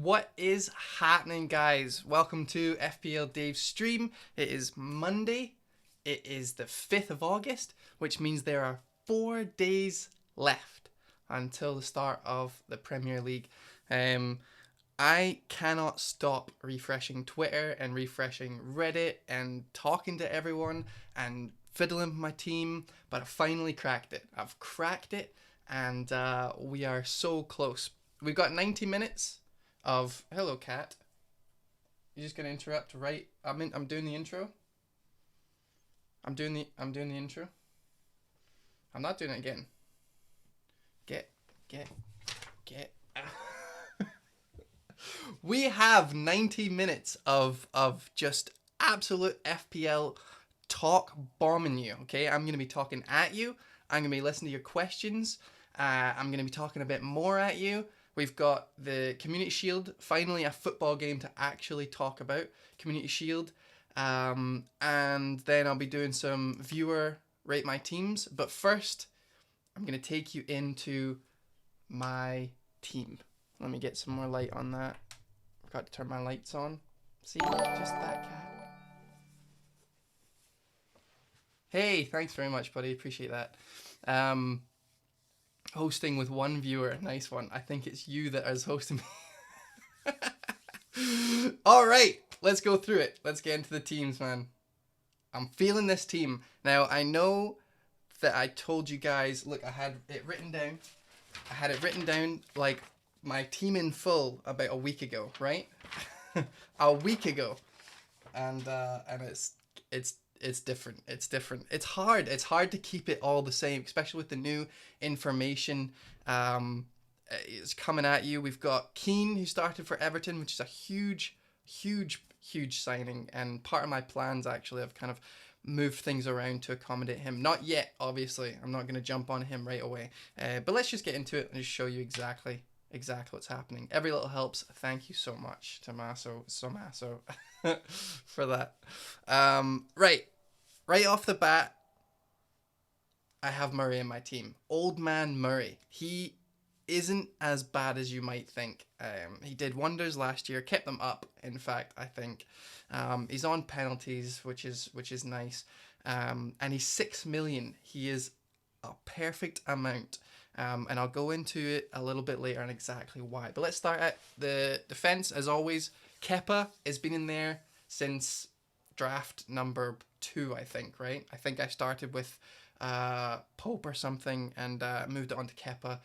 What is happening, guys? Welcome to FPL Dave's stream. It is Monday. It is the 5th of August, which means there are 4 days left until the start of the Premier League. I cannot stop refreshing Twitter and refreshing Reddit and talking to everyone and fiddling with my team, but I finally cracked it. I've cracked it, and we are so close. We've got 90 minutes of hello cat. You're just gonna interrupt, right? I'm doing the intro. I'm doing the intro. I'm not doing it again. Get. We have 90 minutes of just absolute FPL talk bombing you. Okay, I'm gonna be talking at you. I'm gonna be listening to your questions. I'm gonna be talking a bit more at you. We've got the Community Shield, finally a football game to actually talk about. Community Shield. And then I'll be doing some viewer rate my teams. But first, I'm going to take you into my team. Let me get some more light on that. Forgot to turn my lights on. See, just that cat. Hey, thanks very much, buddy. Appreciate that. Hosting with one viewer, nice one. I think it's you that is hosting me. All right, let's go through it. Let's get into the teams, man. I'm feeling this team. Now, I know that I told you guys, look, I had it written down. I had it written down like my team in full about a week ago, right? A week ago. And it's different. It's different. It's hard. It's hard to keep it all the same, especially with the new information. It's coming at you. We've got Keane, who started for Everton, which is a huge signing. And part of my plans, actually, I've kind of moved things around to accommodate him. Not yet, obviously. I'm not going to jump on him right away. But let's just get into it and just show you exactly what's happening. Every little helps. Thank you so much, Tommaso, for that. Right off the bat, I have Murray in my team. Old man Murray. He isn't as bad as you might think. He did wonders last year, kept them up, in fact, I think. He's on penalties, which is nice. And he's 6 million. He is a perfect amount. And I'll go into it a little bit later on exactly why. But let's start at the defense. As always, Kepa has been in there since draft number 2, I think, right? I think I started with Pope or something and moved it on to Kepa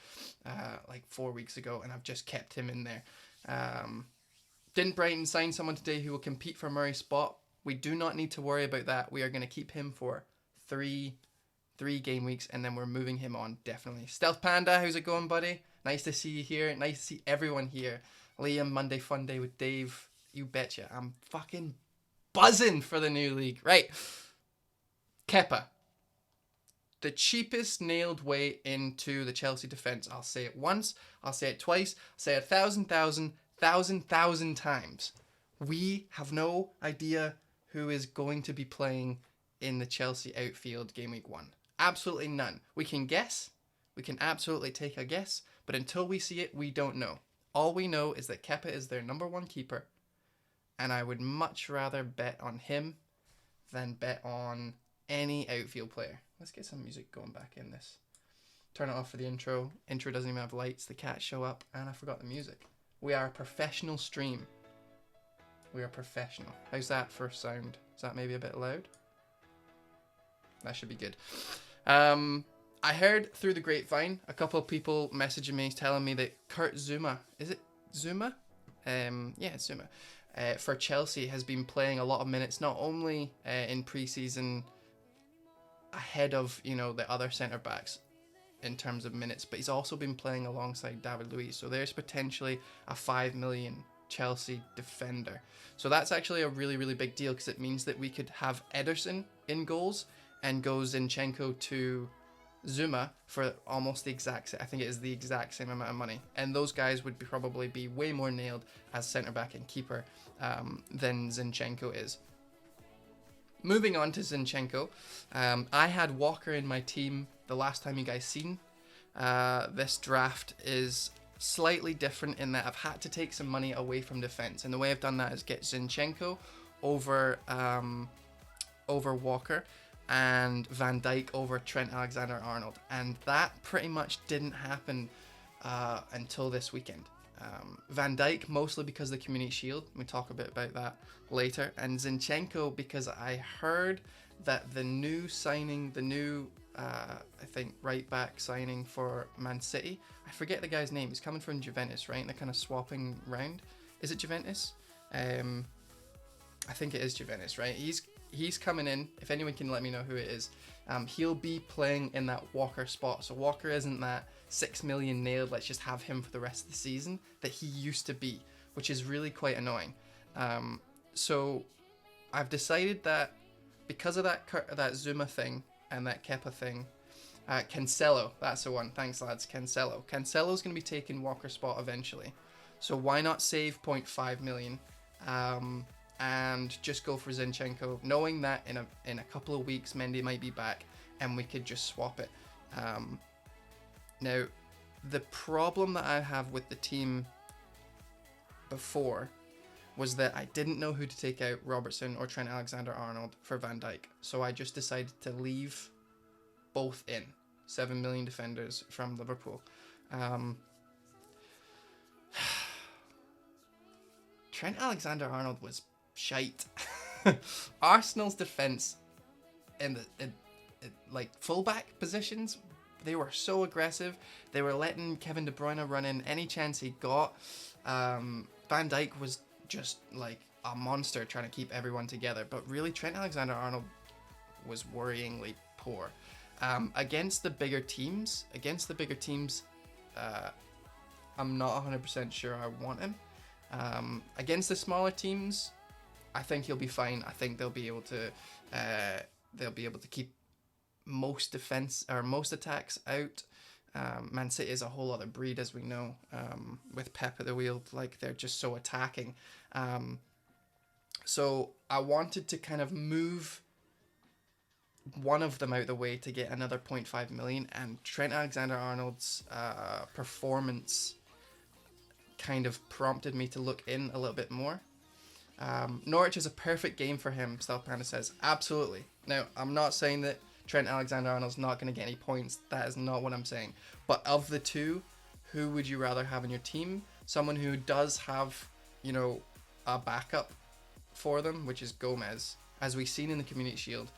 like 4 weeks ago, and I've just kept him in there. Didn't Brighton sign someone today who will compete for Murray's spot? We do not need to worry about that. We are going to keep him for three game weeks, and then we're moving him on, definitely. Stealth Panda, how's it going, buddy? Nice to see you here. Nice to see everyone here. Liam, Monday Fun Day with Dave. You betcha. I'm fucking buzzing for the new league. Right. Kepa. The cheapest nailed way into the Chelsea defense. I'll say it once. I'll say it twice. I'll say it 1,000 times. We have no idea who is going to be playing in the Chelsea outfield game week 1. Absolutely none. We can guess. We can absolutely take a guess. But until we see it, we don't know. All we know is that Kepa is their number 1 keeper. And I would much rather bet on him than bet on any outfield player. Let's get some music going back in this. Turn it off for the intro. Intro doesn't even have lights. The cats show up. And I forgot the music. We are a professional stream. We are professional. How's that for sound? Is that maybe a bit loud? That should be good. I heard through the grapevine a couple of people messaging me telling me that Kurt Zuma, is it Zuma? Yeah, it's Zuma. For Chelsea has been playing a lot of minutes, not only in pre-season ahead of, the other centre-backs in terms of minutes, but he's also been playing alongside David Luiz. So there's potentially a 5 million Chelsea defender. So that's actually a really, really big deal, because it means that we could have Ederson in goals and go Zinchenko to Zuma for almost the exact same. I think it is the exact same amount of money, and those guys would probably be way more nailed as centre back and keeper than Zinchenko is. Moving on to Zinchenko, I had Walker in my team the last time you guys seen. This draft is slightly different in that I've had to take some money away from defense, and the way I've done that is get Zinchenko over over Walker and Van Dijk over Trent Alexander-Arnold, and that pretty much didn't happen until this weekend. Van Dijk mostly because of the Community Shield. We talk a bit about that later, and Zinchenko because I heard that the new signing, I think right back signing for Man City, I forget the guy's name. He's coming from Juventus, right? And they're kind of swapping round. Is it Juventus? I think it is Juventus, right? He's coming in. If anyone can let me know who it is, he'll be playing in that Walker spot. So Walker isn't that 6 million nailed, let's just have him for the rest of the season, that he used to be, which is really quite annoying. So I've decided that because of that Zuma thing and that Kepa thing, Cancelo, that's the one. Thanks, lads. Cancelo's going to be taking Walker's spot eventually. So why not save 0.5 million and just go for Zinchenko, knowing that in a couple of weeks Mendy might be back and we could just swap it. Now, the problem that I have with the team before was that I didn't know who to take out, Robertson or Trent Alexander-Arnold for Van Dijk. So I just decided to leave both in. 7 million defenders from Liverpool. Trent Alexander-Arnold was shite. Arsenal's defence in the like fullback positions, they were so aggressive. They were letting Kevin De Bruyne run in any chance he got. Van Dijk was just like a monster trying to keep everyone together. But really, Trent Alexander-Arnold was worryingly poor. Against the bigger teams, I'm not 100% sure I want him. Against the smaller teams, I think he'll be fine. I think they'll be able to keep most defense or most attacks out. Man City is a whole other breed, as we know, with Pep at the wheel. Like, they're just so attacking. So I wanted to kind of move one of them out the way to get another 0.5 million, and Trent Alexander-Arnold's performance kind of prompted me to look in a little bit more. Norwich is a perfect game for him, Stealth Panda says. Absolutely. Now, I'm not saying that Trent Alexander-Arnold's not going to get any points. That is not what I'm saying. But of the two, who would you rather have in your team? Someone who does have, a backup for them, which is Gomez, as we've seen in the Community Shield.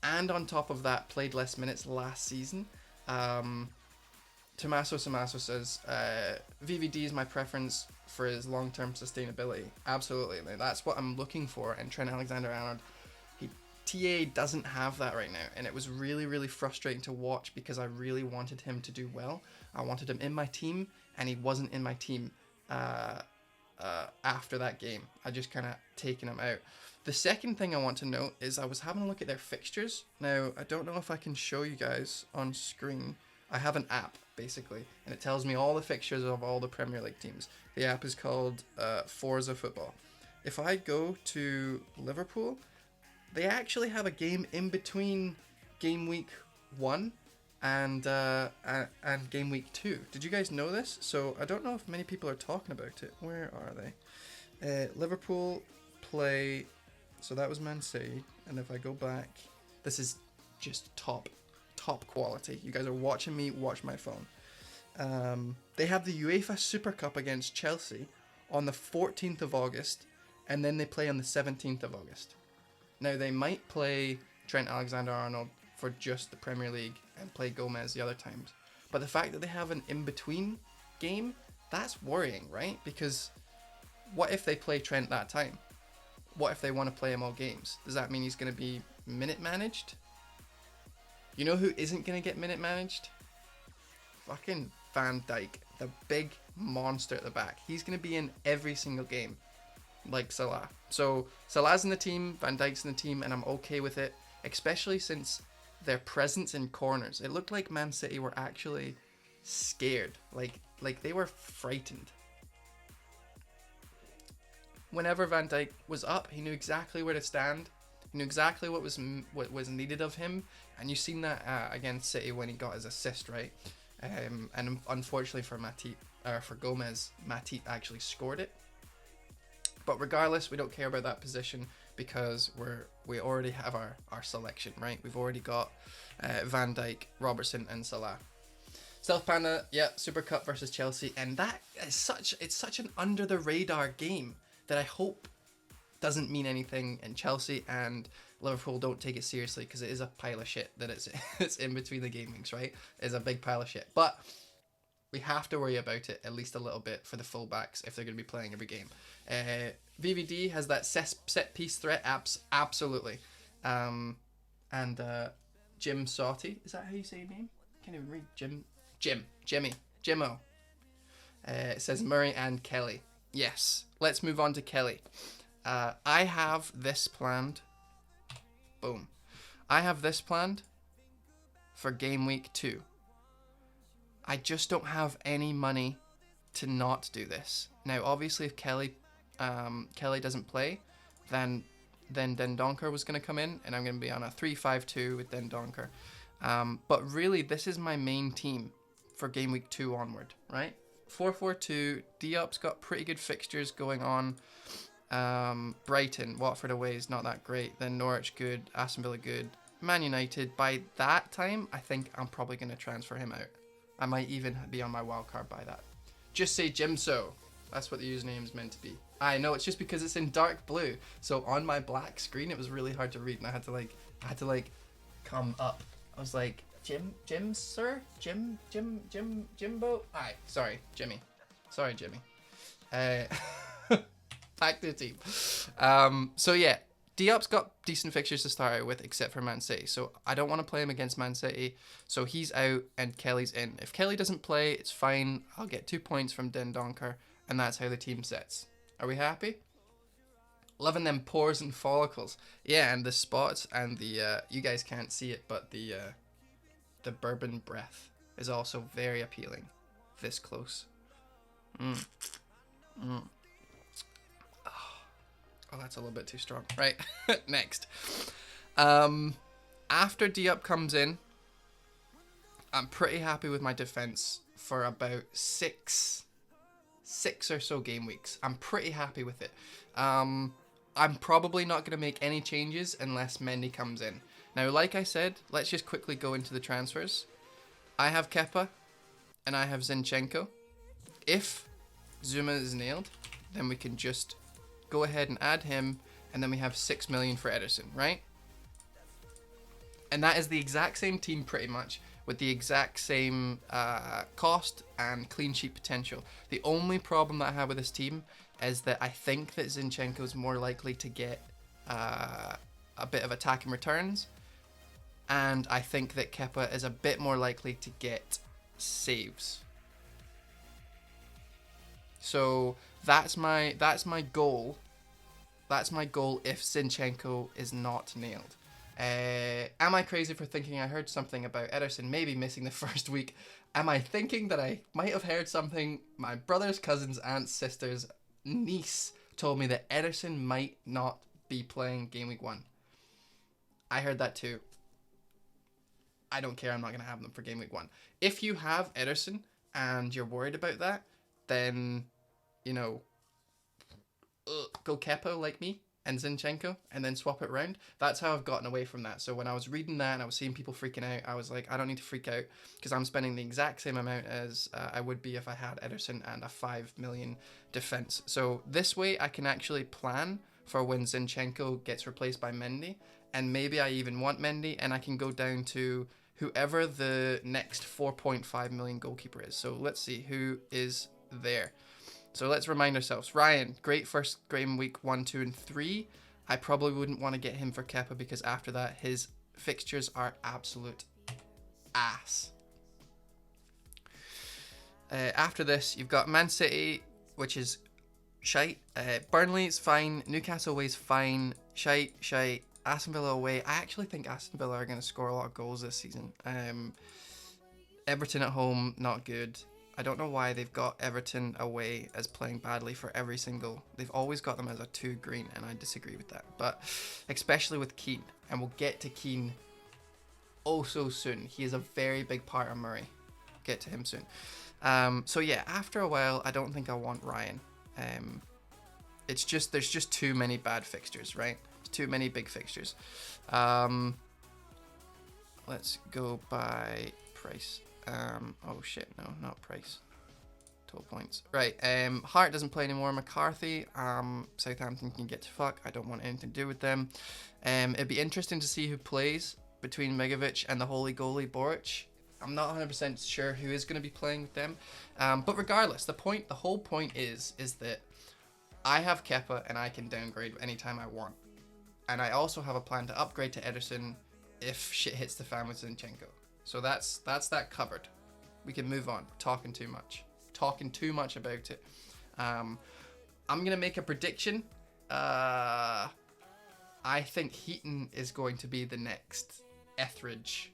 And on top of that, played less minutes last season. Tommaso Samasso says, VVD is my preference for his long-term sustainability. Absolutely. That's what I'm looking for. And Trent Alexander-Arnold, TA doesn't have that right now. And it was really, really frustrating to watch because I really wanted him to do well. I wanted him in my team, and he wasn't in my team after that game. I just kind of taken him out. The second thing I want to note is I was having a look at their fixtures. Now, I don't know if I can show you guys on screen. I have an app, basically, and it tells me all the fixtures of all the Premier League teams. The app is called Forza Football. If I go to Liverpool, they actually have a game in between game week 1 and game week 2. Did you guys know this? So I don't know if many people are talking about it. Where are they? Liverpool play... So that was Man City, and if I go back, this is just top quality. You guys are watching me watch my phone. They have the UEFA Super Cup against Chelsea on the 14th of August, and then they play on the 17th of August. Now, they might play Trent Alexander-Arnold for just the Premier League and play Gomez the other times. But the fact that they have an in-between game, that's worrying, right? Because what if they play Trent that time? What if they want to play him all games? Does that mean he's going to be minute managed? You know who isn't going to get minute managed? Fucking Van Dijk, the big monster at the back. He's going to be in every single game, like Salah. So Salah's in the team, Van Dijk's in the team, and I'm okay with it, especially since their presence in corners. It looked like Man City were actually scared, like they were frightened. Whenever Van Dijk was up, he knew exactly where to stand. He knew exactly what was needed of him, and you've seen that against City when he got his assist, right? And unfortunately for for Gomez, Matip actually scored it. But regardless, we don't care about that position because we already have our selection, right? We've already got Van Dijk, Robertson, and Salah. Stealth Panda, yeah, Super Cup versus Chelsea, and that is such an under the radar game that I hope doesn't mean anything, and Chelsea and Liverpool don't take it seriously, because it is a pile of shit that it's in between the game weeks, right? It's a big pile of shit, but we have to worry about it at least a little bit for the fullbacks if they're going to be playing every game. VVD has that set piece threat, absolutely, and Jim Sauty, is that how you say your name? I can't even read. Jimmo. It says Murray and Kelly. Yes, let's move on to Kelly. I have this planned. Boom. I have this planned for game week 2. I just don't have any money to not do this. Now, obviously, if Kelly doesn't play, then Dendoncker was going to come in, and I'm going to be on a 3-5-2 with Dendoncker. But really, this is my main team for game week 2 onward, right? 4-4-2. Diop's got pretty good fixtures going on. Brighton, Watford away is not that great. Then Norwich good, Aston Villa good, Man United. By that time, I think I'm probably going to transfer him out. I might even be on my wildcard by that. Just say Jimso. That's what the username is meant to be. I know, it's just because it's in dark blue. So on my black screen, it was really hard to read, and I had to come up. I was like, Jimbo? Aye, sorry, Jimmy. Sorry, Jimmy. Back to the team. So yeah, Diop's got decent fixtures to start out with, except for Man City. So I don't want to play him against Man City. So he's out and Kelly's in. If Kelly doesn't play, it's fine. I'll get 2 points from Dendoncker, and that's how the team sets. Are we happy? Loving them pores and follicles. Yeah, and the spots and the you guys can't see it, but the bourbon breath is also very appealing. This close. Oh, that's a little bit too strong. Right, next. After Diop comes in, I'm pretty happy with my defense for about six or so game weeks. I'm pretty happy with it. I'm probably not going to make any changes unless Mendy comes in. Now, like I said, let's just quickly go into the transfers. I have Kepa and I have Zinchenko. If Zuma is nailed, then we can just go ahead and add him, and then we have 6 million for Ederson, right? And that is the exact same team pretty much, with the exact same cost and clean sheet potential. The only problem that I have with this team is that I think that Zinchenko is more likely to get a bit of attacking returns, and I think that Kepa is a bit more likely to get saves. So that's my goal. That's my goal if Zinchenko is not nailed. Am I crazy for thinking I heard something about Ederson maybe missing the first week? Am I thinking that I might have heard something? My brother's cousin's aunt's sister's niece told me that Ederson might not be playing game week 1. I heard that too. I don't care. I'm not going to have them for game week 1. If you have Ederson and you're worried about that, then, you know, go Kepa like me and Zinchenko and then swap it around. That's how I've gotten away from that. So when I was reading that and I was seeing people freaking out, I was like, I don't need to freak out because I'm spending the exact same amount as I would be if I had Ederson and a 5 million defense. So this way I can actually plan for when Zinchenko gets replaced by Mendy, and maybe I even want Mendy, and I can go down to whoever the next 4.5 million goalkeeper is. So let's see who is there. So let's remind ourselves. Ryan, great first game week 1, 2, and 3. I probably wouldn't want to get him for Kepa because after that, his fixtures are absolute ass. After this, you've got Man City, which is shite. Burnley's fine. Newcastle away's fine. Shite. Aston Villa away. I actually think Aston Villa are going to score a lot of goals this season. Everton at home, not good. I don't know why they've got Everton away as playing badly for every single... They've always got them as a 2 green, and I disagree with that. But especially with Keane, and we'll get to Keane oh so soon. He is a very big part of Murray. get to him soon. So yeah, after a while, I don't think I want Ryan. It's just there's just too many bad fixtures, right? Too many big fixtures. Let's go by price. Oh shit, no, not price. Total points. Right. Hart doesn't play anymore. McCarthy. Southampton can get to fuck. I don't want anything to do with them. It'd be interesting to see who plays between Megovic and the holy goalie Boric. I'm not 100% sure who is going to be playing with them. But regardless, the whole point is that I have Kepa and I can downgrade anytime I want. And I also have a plan to upgrade to Ederson if shit hits the fan with Zinchenko. So that's that covered. We can move on. Talking too much about it. I'm gonna make a prediction. I think Heaton is going to be the next Etheridge,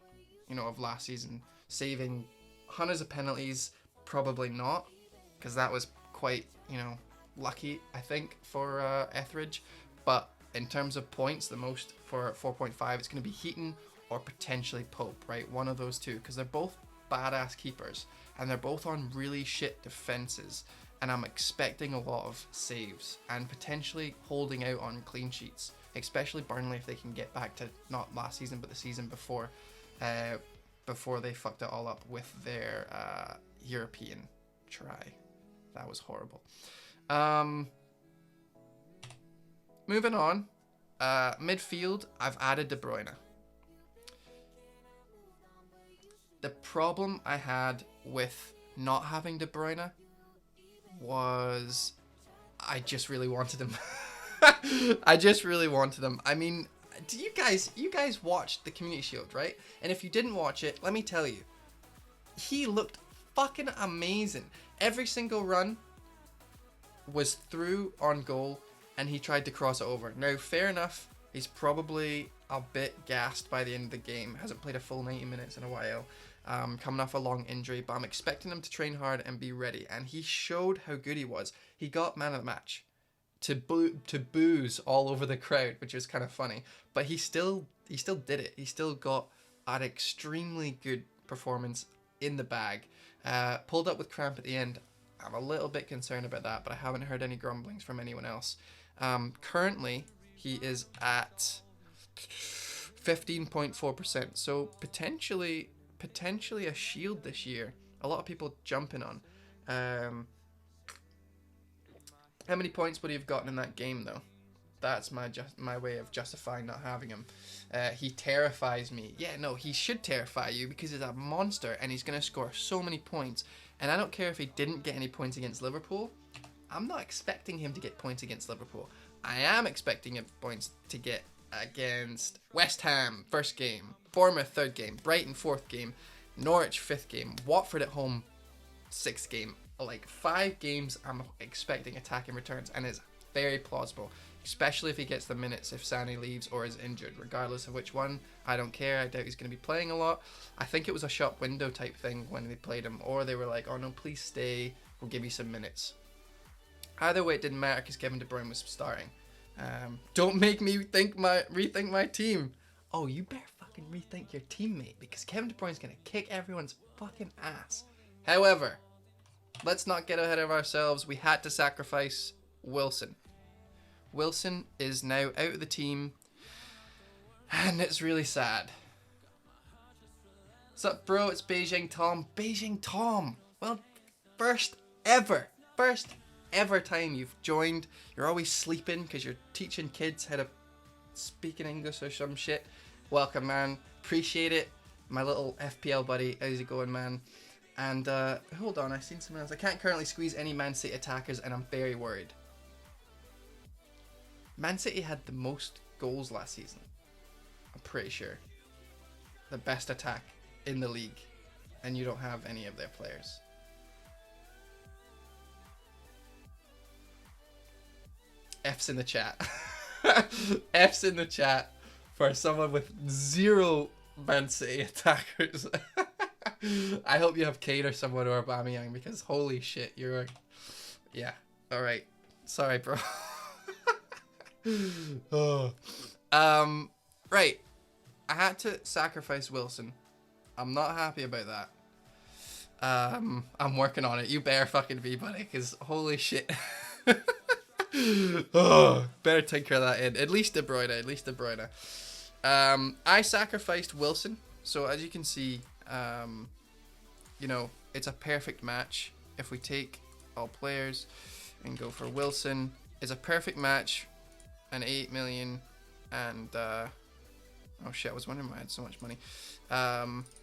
of last season, saving hundreds of penalties. Probably not, because that was quite, lucky, I think, for Etheridge. But in terms of points, the most for 4.5, it's going to be Heaton or potentially Pope, right? One of those two, because they're both badass keepers and they're both on really shit defenses, and I'm expecting a lot of saves and potentially holding out on clean sheets, especially Burnley if they can get back to not last season but the season before they fucked it all up with their European try. That was horrible. Moving on, midfield, I've added De Bruyne. The problem I had with not having De Bruyne was I just really wanted him. I mean, do you guys watched the Community Shield, right? And if you didn't watch it, let me tell you, he looked fucking amazing. Every single run was through on goal, and he tried to cross it over. Now, fair enough, he's probably a bit gassed by the end of the game. Hasn't played a full 90 minutes in a while. Coming off a long injury, but I'm expecting him to train hard and be ready. And he showed how good he was. He got man of the match to boos all over the crowd, which was kind of funny. But he still did it. He still got an extremely good performance in the bag. Pulled up with cramp at the end. I'm a little bit concerned about that, but I haven't heard any grumblings from anyone else. Currently, he is at 15.4%. So potentially a Sheild this year. A lot of people jumping on. How many points would he have gotten in that game, though? That's my way of justifying not having him. He terrifies me. Yeah, no, he should terrify you because he's a monster and he's going to score so many points. And I don't care if he didn't get any points against Liverpool. I'm not expecting him to get points against Liverpool. I am expecting him points to get against West Ham, first game. Bournemouth, third game. Brighton, fourth game. Norwich, fifth game. Watford at home, sixth game. Like 5 games I'm expecting attacking returns, and it's very plausible, especially if he gets the minutes if Sané leaves or is injured. Regardless of which one, I don't care. I doubt he's going to be playing a lot. I think it was a shop window type thing when they played him, or they were like, oh no, please stay, we'll give you some minutes. Either way, it didn't matter because Kevin De Bruyne was starting. Don't make me rethink my team. Oh, you better fucking rethink your teammate, because Kevin De Bruyne's going to kick everyone's fucking ass. However, let's not get ahead of ourselves. We had to sacrifice Wilson. Wilson is now out of the team, and it's really sad. What's up, bro? It's Beijing Tom. Beijing Tom. Well, first ever time you've joined. You're always sleeping because you're teaching kids how to speak in English or some shit. Welcome, man. Appreciate it. My little FPL buddy. How's it going, man? And hold on, I've seen someone else. I can't currently squeeze any Man City attackers, and I'm very worried. Man City had the most goals last season. I'm pretty sure. The best attack in the league, and you don't have any of their players. F's in the chat. F's in the chat for someone with 0 Man City attackers. I hope you have Kane or someone or Aubameyang, because holy shit, you're yeah. All right, sorry, bro. Right. I had to sacrifice Wilson. I'm not happy about that. I'm working on it. You better fucking be, buddy, because holy shit. Oh, better tinker that in. At least De Bruyne. At least De Bruyne. I sacrificed Wilson. So as you can see, you know, it's a perfect match. If we take all players and go for Wilson, it's a perfect match. And 8 million and oh shit, I was wondering why I had so much money.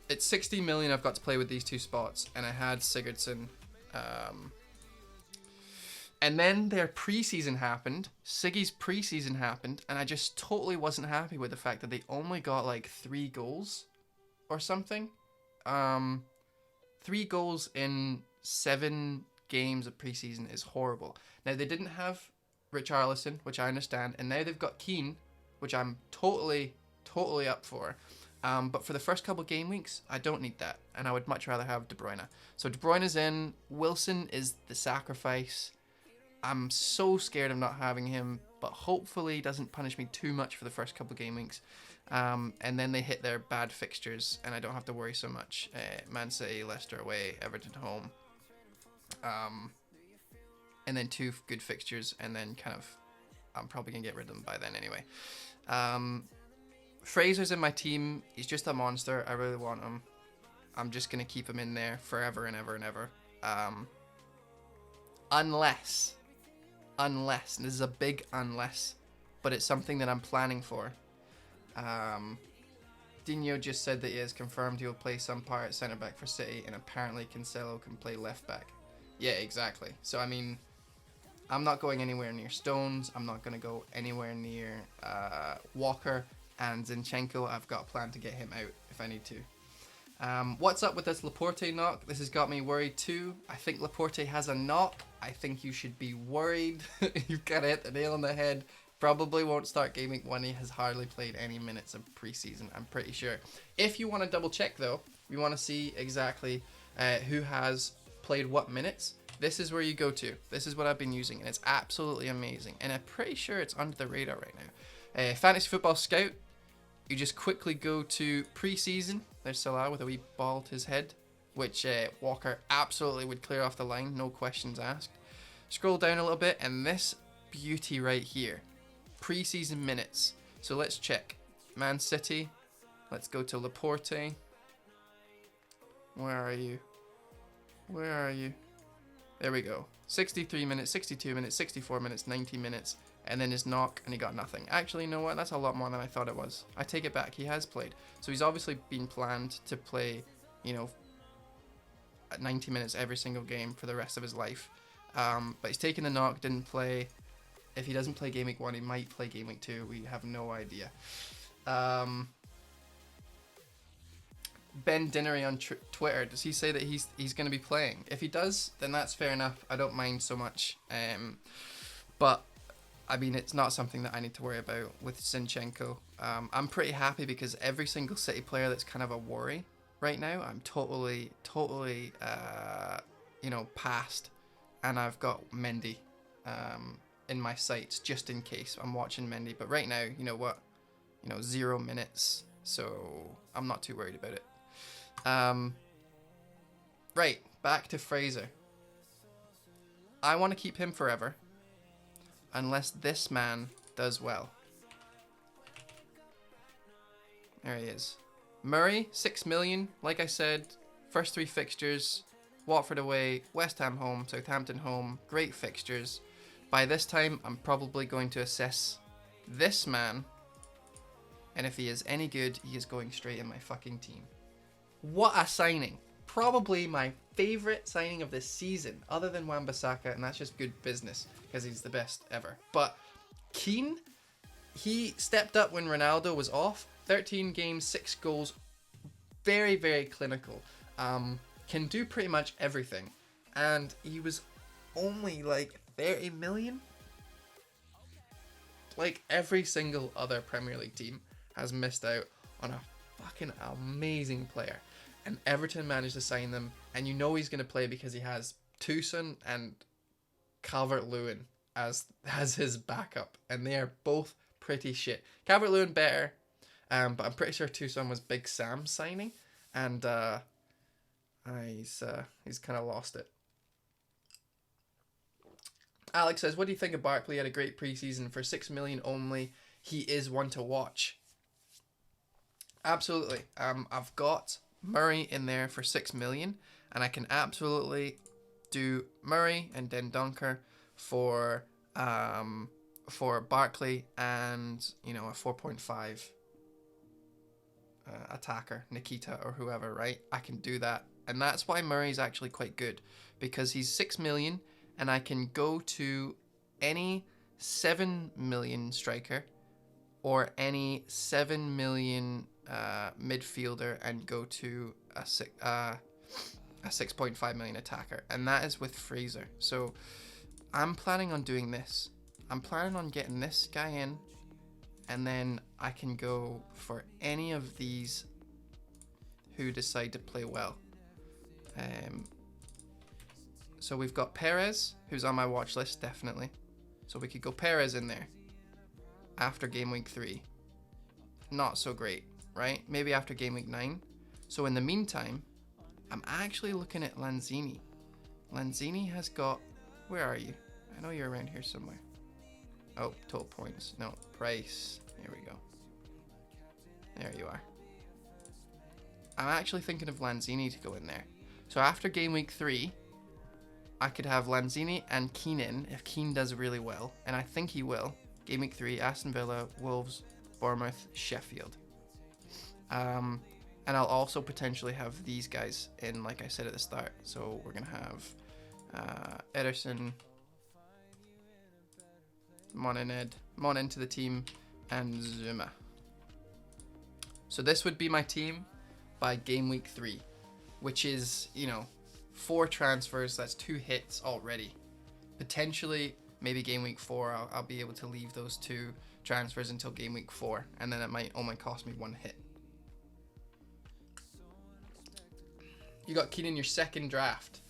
It's 60 million I've got to play with these two spots, and I had Sigurdsson. And then their preseason happened. Siggy's preseason happened, and I just totally wasn't happy with the fact that they only got like 3 goals or something. 3 goals in 7 games of preseason is horrible. Now they didn't have Richarlison, which I understand, and now they've got Keane, which I'm totally up for. But for the first couple game weeks, I don't need that, and I would much rather have De Bruyne. So De Bruyne is in. Wilson is the sacrifice. I'm so scared of not having him, but hopefully he doesn't punish me too much for the first couple game weeks. And then they hit their bad fixtures, and I don't have to worry so much. Man City, Leicester away, Everton home. And then 2 good fixtures, and then kind of, I'm probably going to get rid of them by then anyway. Fraser's in my team. He's just a monster. I really want him. I'm just going to keep him in there forever and ever and ever. Unless, and this is a big unless, but it's something that I'm planning for. Dino just said that he has confirmed he will play some part at centre-back for City, and apparently Cancelo can play left-back. Yeah, exactly. So, I mean, I'm not going anywhere near Stones. I'm not going to go anywhere near Walker. And Zinchenko, I've got a plan to get him out if I need to. What's up with this Laporte knock? This has got me worried too. I think Laporte has a knock. I think you should be worried. You've got to hit the nail on the head. Probably won't start game week 1. He has hardly played any minutes of preseason, I'm pretty sure. If you want to double check though, you want to see exactly who has played what minutes, this is where you go to. This is what I've been using, and it's absolutely amazing. And I'm pretty sure it's under the radar right now. Fantasy Football Scout, you just quickly go to preseason. There's Salah with a wee ball to his head, which Walker absolutely would clear off the line, no questions asked. Scroll down a little bit, and this beauty right here, preseason minutes. So let's check. Man City, let's go to Laporte. Where are you? Where are you? There we go. 63 minutes, 62 minutes, 64 minutes, 90 minutes, and then his knock, and he got nothing. Actually, you know what? That's a lot more than I thought it was. I take it back. He has played. So he's obviously been planned to play, you know, 90 minutes every single game for the rest of his life. But he's taken the knock, didn't play. If he doesn't play game week 1, he might play game week 2. We have no idea. Ben Dinnery on Twitter, does he say that he's going to be playing? If he does, then that's fair enough. I don't mind so much. But, I mean, it's not something that I need to worry about with Zinchenko. I'm pretty happy because every single City player that's kind of a worry right now, I'm totally, you know, past. And I've got Mendy in my sights just in case. I'm watching Mendy. But right now, you know what? You know, 0 minutes. So, I'm not too worried about it. Right, back to Fraser. I want to keep him forever, unless this man does well. There he is. Murray, 6 million, like I said, first 3 fixtures, Watford away, West Ham home, Southampton home, great fixtures. By this time, I'm probably going to assess this man, and if he is any good, he is going straight in my fucking team. What a signing. Probably my favourite signing of this season, other than Wan-Bissaka, and that's just good business, because he's the best ever. But Keane, he stepped up when Ronaldo was off. 13 games, 6 goals, very, very clinical. Can do pretty much everything. And he was only like 30 million? Like every single other Premier League team has missed out on a fucking amazing player. And Everton managed to sign them, and you know he's going to play because he has Toussaint and Calvert-Lewin as his backup, and they are both pretty shit. Calvert-Lewin better, but I'm pretty sure Toussaint was Big Sam's signing, and He's kind of lost it. Alex says, what do you think of Barkley? He had a great preseason for 6 million only. He is one to watch. Absolutely. I've got Murray in there for 6 million, and I can absolutely do Murray and then Dunker for Barkley and, you know, a 4.5 attacker, Nikita or whoever, right? I can do that. And that's why Murray's actually quite good, because he's 6 million and I can go to any 7 million striker or any 7 million midfielder and go to a 6.5 million attacker. And that is with Fraser. So I'm planning on doing this. I'm planning on getting this guy in, and then I can go for any of these who decide to play well. So we've got Perez, who's on my watch list, definitely. So we could go Perez in there after game week 3. Not so great, right? Maybe after game week 9. So in the meantime, I'm actually looking at Lanzini. Lanzini has got... Where are you? I know you're around here somewhere. Oh, total points. No, price. Here we go. There you are. I'm actually thinking of Lanzini to go in there. So after game week 3, I could have Lanzini and Keane in if Keane does really well, and I think he will. Game week 3, Aston Villa, Wolves, Bournemouth, Sheffield. And I'll also potentially have these guys in, like I said at the start. So we're going to have Ederson, Mon into the team, and Zuma. So this would be my team by game week 3, which is, you know, 4 transfers. That's 2 hits already. Potentially, maybe game week 4, I'll be able to leave those 2 transfers until game week 4, and then it might only cost me 1 hit. You got Keane in your second draft.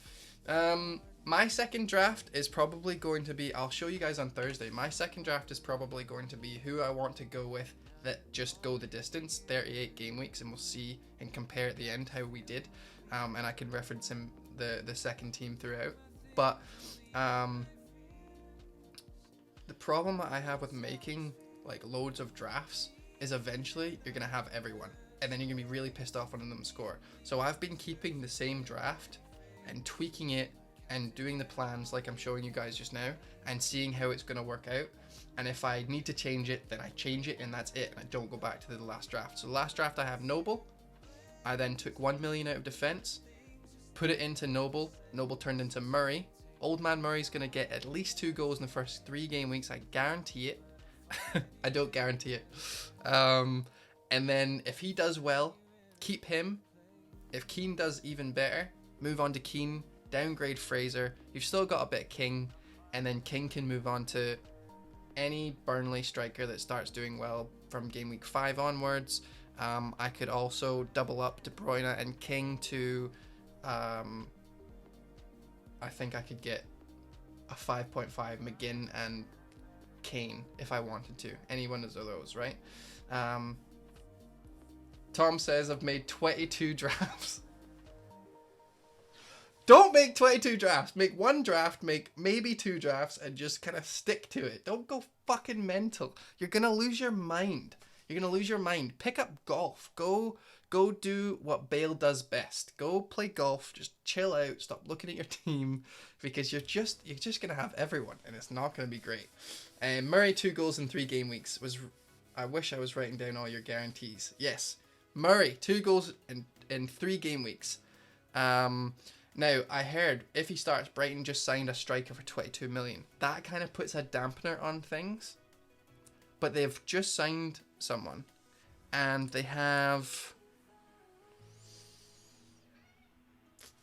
My second draft is probably going to be, I'll show you guys on Thursday. My second draft is probably going to be who I want to go with that just go the distance, 38 game weeks, and we'll see and compare at the end how we did. And I can reference him the second team throughout. But the problem that I have with making like loads of drafts is eventually you're going to have everyone. And then you're going to be really pissed off when them score. So I've been keeping the same draft and tweaking it and doing the plans like I'm showing you guys just now and seeing how it's going to work out. And if I need to change it, then I change it and that's it. And I don't go back to the last draft. So the last draft I have Noble. I then took 1 million out of defense, put it into Noble. Noble turned into Murray. Old man Murray's going to get at least 2 goals in the first 3 game weeks. I guarantee it. I don't guarantee it. And then if he does well, keep him. If Keane does even better, move on to Keane, downgrade Fraser. You've still got a bit of King, and then King can move on to any Burnley striker that starts doing well from game week 5 onwards. I could also double up De Bruyne and King to, I think I could get a 5.5 McGinn and Kane if I wanted to. Any one of those, right? Tom says I've made 22 drafts. Don't make 22 drafts. Make 1 draft, make maybe 2 drafts, and just kind of stick to it. Don't go fucking mental. You're going to lose your mind. You're going to lose your mind. Pick up golf. Go do what Bale does best. Go play golf. Just chill out. Stop looking at your team, because you're just going to have everyone, and it's not going to be great. Murray 2 goals in 3 game weeks. I wish I was writing down all your guarantees. Yes. Murray 2 goals in 3 game weeks. Now, I heard if he starts, Brighton just signed a striker for 22 million. That kind of puts a dampener on things. But they've just signed someone. And they have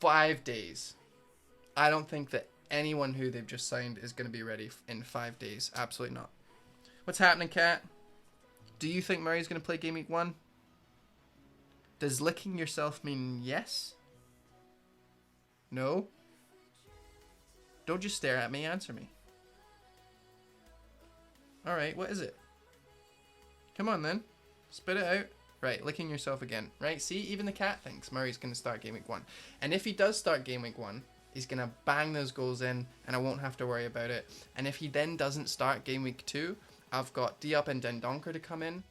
5 days. I don't think that anyone who they've just signed is going to be ready in 5 days. Absolutely not. What's happening, Kat? Do you think Murray's going to play game week 1? Does licking yourself mean yes? No? Don't just stare at me, answer me. Alright, what is it? Come on then. Spit it out. Right, licking yourself again. Right, see, even the cat thinks Murray's going to start game week 1. And if he does start game week 1, he's going to bang those goals in, and I won't have to worry about it. And if he then doesn't start game week 2, I've got Diop and Dendoncker to come in.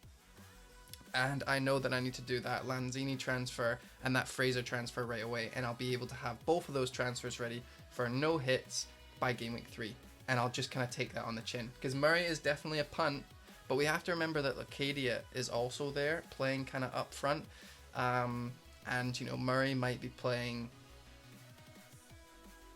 And I know that I need to do that Lanzini transfer and that Fraser transfer right away. And I'll be able to have both of those transfers ready for no hits by game week 3. And I'll just kind of take that on the chin. Because Murray is definitely a punt. But we have to remember that Locadia is also there, playing kind of up front. And, you know, Murray might be playing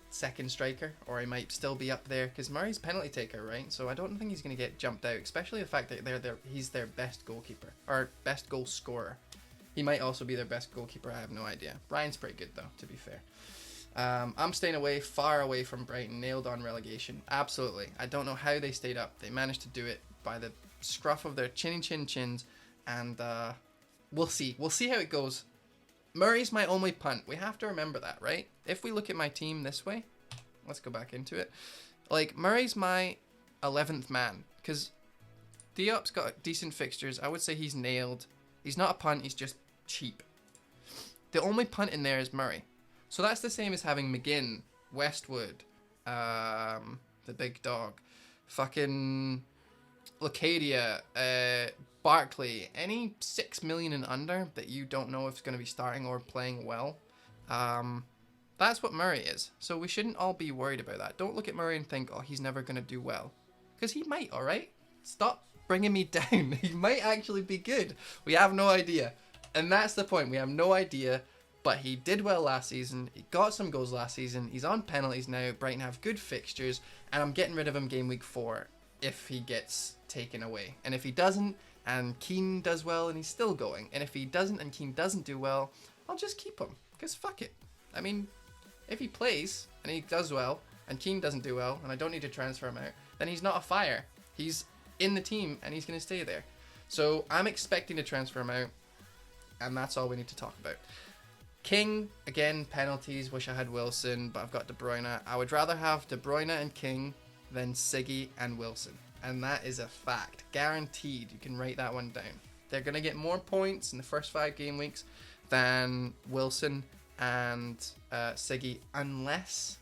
second striker, or he might still be up there, because Murray's penalty taker, right? So I don't think he's going to get jumped out, especially the fact that he's their best goalkeeper, or best goal scorer. He might also be their best goalkeeper, I have no idea. Ryan's pretty good, though, to be fair. I'm staying far away from Brighton, nailed on relegation. Absolutely. I don't know how they stayed up. They managed to do it by the scruff of their chins, and we'll see. We'll see how it goes. Murray's my only punt. We have to remember that, right? If we look at my team this way, let's go back into it. Like, Murray's my 11th man, because Diop's got decent fixtures. I would say he's nailed. He's not a punt, he's just cheap. The only punt in there is Murray. So that's the same as having McGinn, Westwood, the big dog, fucking Locadia, Barkley, any 6 million and under that you don't know if it's going to be starting or playing well. That's what Murray is. So we shouldn't all be worried about that. Don't look at Murray and think, oh, he's never going to do well. Because he might, all right? Stop bringing me down. He might actually be good. We have no idea. And that's the point. We have no idea. But he did well last season. He got some goals last season. He's on penalties now. Brighton have good fixtures. And I'm getting rid of him game week 4 if he gets taken away. And if he doesn't, and Keane does well, and he's still going. And if he doesn't, and Keane doesn't do well, I'll just keep him. Because fuck it. I mean, if he plays, and he does well, and Keane doesn't do well, and I don't need to transfer him out, then he's not a fire. He's in the team, and he's going to stay there. So I'm expecting to transfer him out, and that's all we need to talk about. King, again, penalties. Wish I had Wilson, but I've got De Bruyne. I would rather have De Bruyne and King than Siggy and Wilson. And that is a fact. Guaranteed. You can write that one down. They're going to get more points in the first 5 game weeks than Wilson and Siggy, unless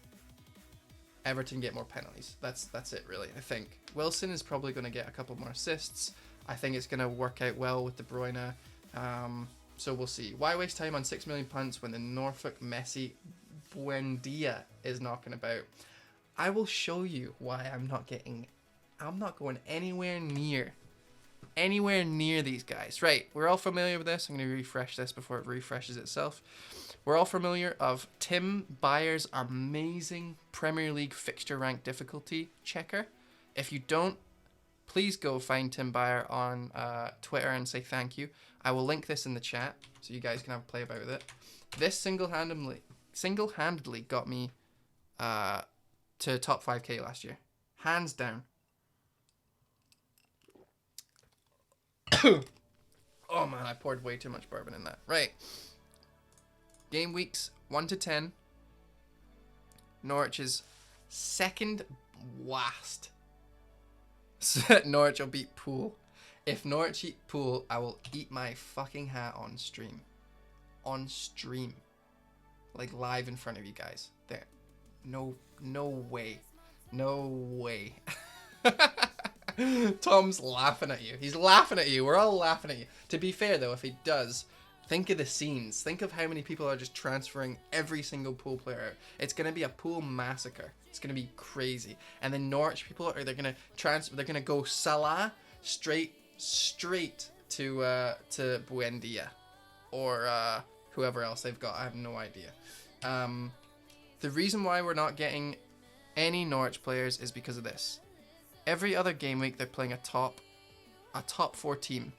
Everton get more penalties. That's it, really. I think Wilson is probably going to get a couple more assists. I think it's going to work out well with De Bruyne. So we'll see. Why waste time on 6 million punts when the Norfolk Messi Buendia is knocking about? I will show you why I'm not going anywhere near these guys. Right, we're all familiar with this. I'm going to refresh this before it refreshes itself. We're all familiar of Tim Byer's amazing Premier League fixture rank difficulty checker. If you don't, please go find Tim Byer on Twitter and say thank you. I will link this in the chat so you guys can have a play about with it. This single-handedly got me to top 5k last year. Hands down. Oh man, I poured way too much bourbon in that. Right. Game weeks 1 to 10. Norwich is second worst. Norwich will beat Poole. If Norwich eat Poole, I will eat my fucking hat on stream. On stream. Like live in front of you guys. There. No way. No way. Tom's laughing at you. He's laughing at you. We're all laughing at you. To be fair though, if he does, think of the scenes. Think of how many people are just transferring every single Poole player out. It's going to be a Poole massacre. It's going to be crazy. And then Norwich people they're going to go Salah straight to Buendia or whoever else they've got. I have no idea. The reason why we're not getting any Norwich players is because of this. Every other game week they're playing a top 4 team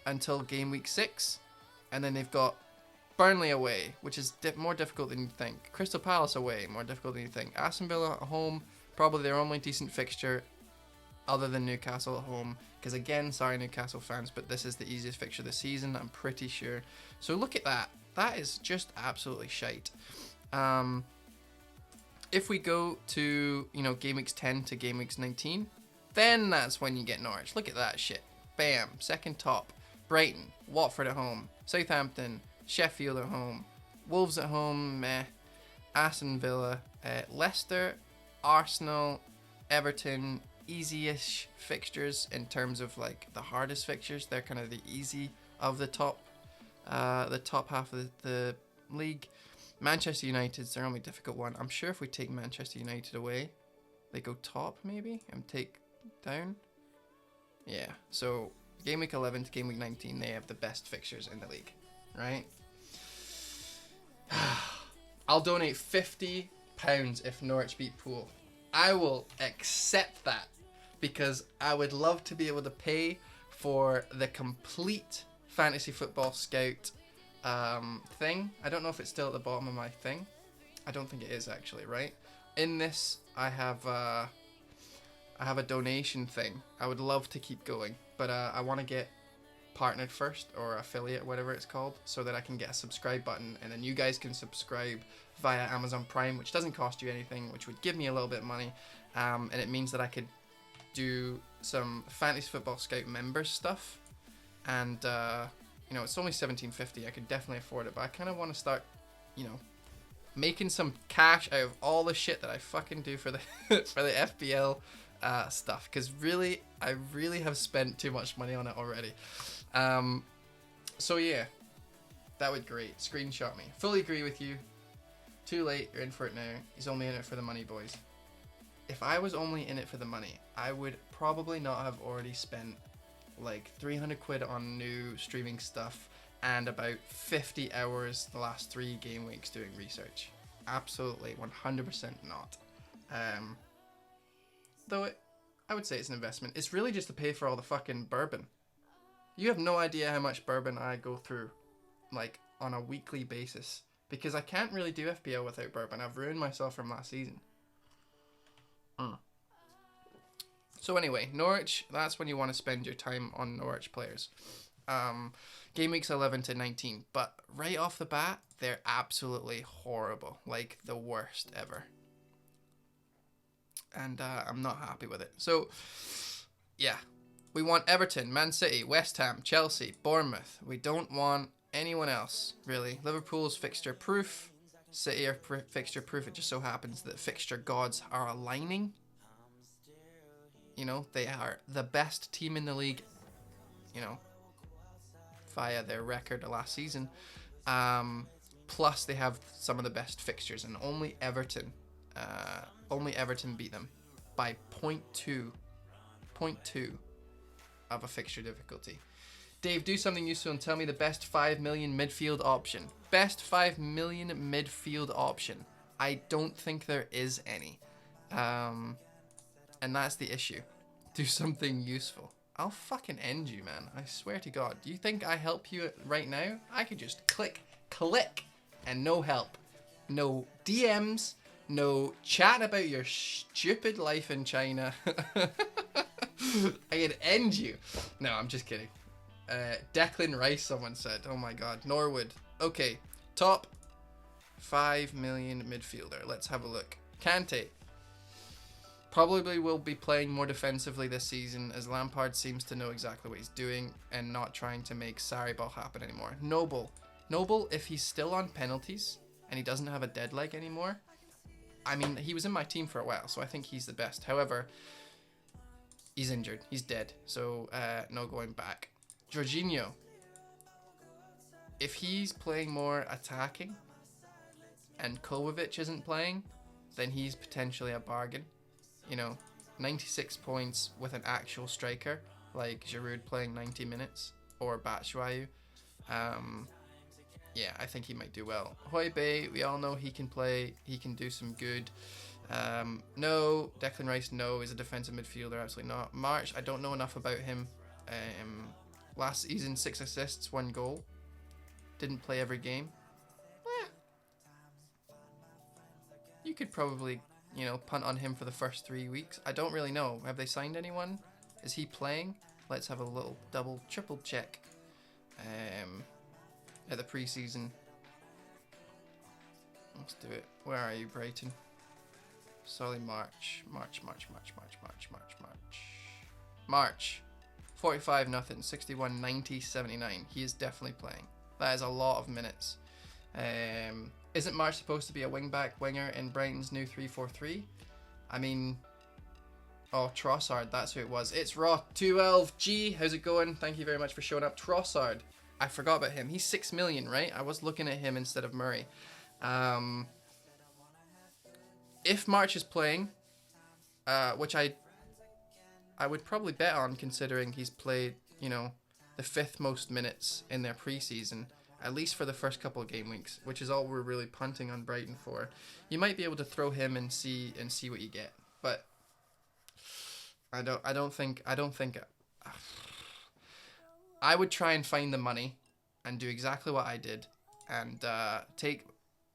until game week 6, and then they've got Burnley away, which is more difficult than you think. Crystal Palace away, more difficult than you think. Aston Villa at home, probably their only decent fixture other than Newcastle at home. Because again, sorry Newcastle fans, but this is the easiest fixture this season, I'm pretty sure. So look at that. That is just absolutely shite. If we go to, game weeks 10 to game weeks 19, then that's when you get Norwich. Look at that shit. Bam. Second top. Brighton, Watford at home, Southampton, Sheffield at home, Wolves at home, meh. Aston Villa, Leicester, Arsenal, Everton, easy-ish fixtures in terms of like the hardest fixtures. They're kind of the easy of the top half of the league. Manchester United's their only difficult one. I'm sure if we take Manchester United away, they go top maybe and take down. Yeah, so game week 11 to game week 19, they have the best fixtures in the league, right? I'll donate £50 if Norwich beat Poole. I will accept that because I would love to be able to pay for the complete fantasy football scout thing. I don't know if it's still at the bottom of my thing. I don't think it is actually, right? In this, I have a donation thing. I would love to keep going, but I want to get partnered first, or affiliate, whatever it's called, so that I can get a subscribe button, and then you guys can subscribe via Amazon Prime, which doesn't cost you anything, which would give me a little bit of money, and it means that I could do some Fantasy Football Scout members stuff, and you know, it's only $17.50. I could definitely afford it, but I kind of want to start, you know, making some cash out of all the shit that I fucking do for the for the FPL stuff, because really, I really have spent too much money on it already. So yeah, that would be great. Screenshot me. Fully agree with you. Too late, you're in for it now. He's only in it for the money, boys. If I was only in it for the money, I would probably not have already spent like 300 quid on new streaming stuff and about 50 hours the last 3 game weeks doing research. Absolutely, 100% not. Though I would say it's an investment. It's really just to pay for all the fucking bourbon. You have no idea how much bourbon I go through, like, on a weekly basis. Because I can't really do FPL without bourbon. I've ruined myself from last season. So anyway, Norwich, that's when you want to spend your time on Norwich players. Game weeks 11 to 19. But right off the bat, they're absolutely horrible. Like, the worst ever. And I'm not happy with it. So, yeah. We want Everton, Man City, West Ham, Chelsea, Bournemouth. We don't want anyone else, really. Liverpool's fixture proof. City are fixture proof. It just so happens that fixture gods are aligning. You know, they are the best team in the league, you know, via their record last season. Plus, they have some of the best fixtures, and only Everton beat them by 0.2 of a fixture difficulty. Dave, do something useful and tell me the best 5 million midfield option. Best 5 million midfield option. I don't think there is any. And that's the issue. Do something useful. I'll fucking end you, man. I swear to God. Do you think I help you right now? I could just click, and no help. No DMs, no chat about your stupid life in China. I could end you. No, I'm just kidding. Declan Rice, someone said. Oh my God. Norwood. Okay. Top 5 million midfielder. Let's have a look. Kante. Probably will be playing more defensively this season, as Lampard seems to know exactly what he's doing and not trying to make Sarri ball happen anymore. Noble, if he's still on penalties and he doesn't have a dead leg anymore, I mean, he was in my team for a while, so I think he's the best. However, he's injured. He's dead, so no going back. Jorginho, if he's playing more attacking and Kovacic isn't playing, then he's potentially a bargain. You know, 96 points with an actual striker, like Giroud playing 90 minutes, or Batshuayu. Yeah, I think he might do well. Højbjerg, we all know he can play, he can do some good. No, Declan Rice, no, is a defensive midfielder, absolutely not. March, I don't know enough about him. Last season, 6 assists, 1 goal. Didn't play every game. You could probably, you know, punt on him for the first 3 weeks. I don't really know. Have they signed anyone? Is he playing? Let's have a little triple check. At the preseason. Let's do it. Where are you, Brighton? Solly March. 45 nothing, 61, 90, 79. He is definitely playing. That is a lot of minutes. Isn't March supposed to be a wing-back winger in Brighton's new 3-4-3? I mean... Oh, Trossard, that's who it was. It's Raw 212. G, how's it going? Thank you very much for showing up. Trossard. I forgot about him. He's 6 million, right? I was looking at him instead of Murray. If March is playing, which I would probably bet on considering he's played, you know, the 5th most minutes in their preseason, at least for the first couple of game weeks, which is all we're really punting on Brighton for. You might be able to throw him and see what you get, but I don't think I would try and find the money and do exactly what I did and take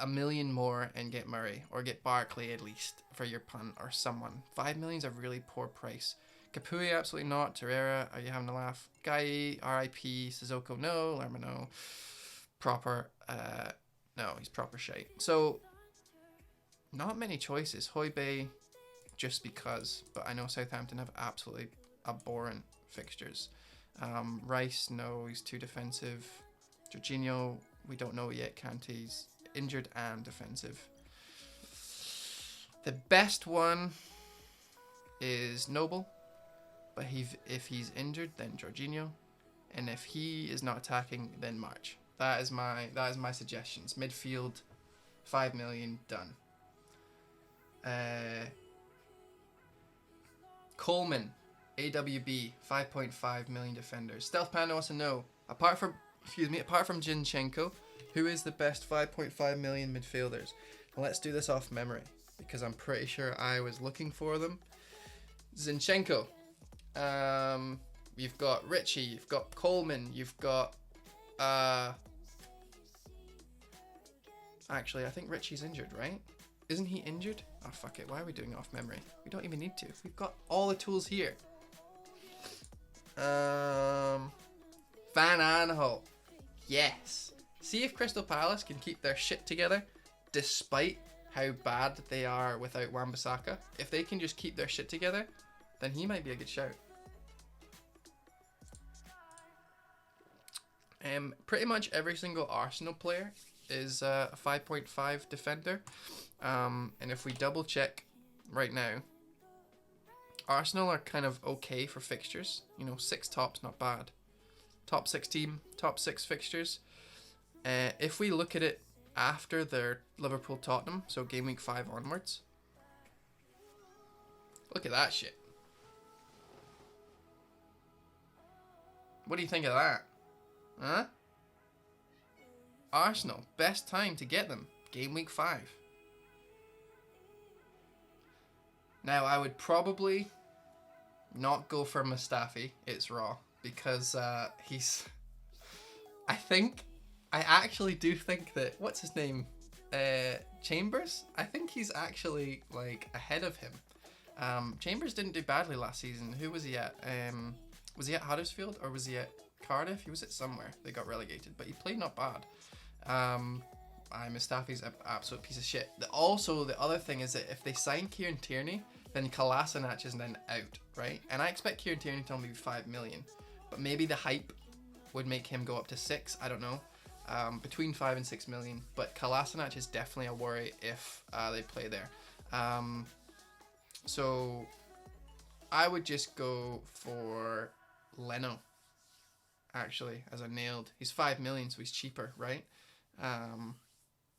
1 million more and get Murray or get Barkley at least for your punt or someone. 5 million is a really poor price. Kapui, absolutely not. Torreira, are you having a laugh? Guy, RIP. Sissoko, no. Lerma, no. Proper, no, he's proper shite. So, not many choices. Højbjerg, just because, but I know Southampton have absolutely abhorrent fixtures. Rice, no, he's too defensive. Jorginho, we don't know yet. Kante's injured and defensive. The best one is Noble, but if he's injured, then Jorginho, and if he is not attacking, then March. That is my suggestions. Midfield, 5 million, done. Coleman, AWB, 5.5 million defenders. Stealth Panda wants to know, apart from Zinchenko, who is the best 5.5 million midfielders? Now let's do this off memory, because I'm pretty sure I was looking for them. Zinchenko. You've got Richie, you've got Coleman, you've got... Actually, I think Richie's injured, right? Isn't he injured? Oh, fuck it. Why are we doing it off memory? We don't even need to. We've got all the tools here. Van Aanholt. Yes. See if Crystal Palace can keep their shit together despite how bad they are without Wan-Bissaka. If they can just keep their shit together, then he might be a good shout. Pretty much every single Arsenal player is a 5.5 defender. And if we double check right now, Arsenal are kind of okay for fixtures. You know, 6 tops, not bad. Top 6 team, top 6 fixtures. If we look at it after their Liverpool-Tottenham, so game week 5 onwards, look at that shit. What do you think of that? Huh? Arsenal, best time to get them, game week 5. Now, I would probably not go for Mustafi, it's raw, because he's... I actually do think that, what's his name? Chambers? I think he's actually, like, ahead of him. Chambers didn't do badly last season. Who was he at? Was he at Huddersfield or was he at Cardiff? He was at somewhere. They got relegated, but he played not bad. Mustafi's an absolute piece of shit. Also, the other thing is that if they sign Kieran Tierney, then Kolasinac is then out, right? And I expect Kieran Tierney to only be 5 million, but maybe the hype would make him go up to 6. I don't know. Between 5 and 6 million, but Kolasinac is definitely a worry if they play there. So I would just go for Leno, actually, as a nailed. He's 5 million, so he's cheaper, right?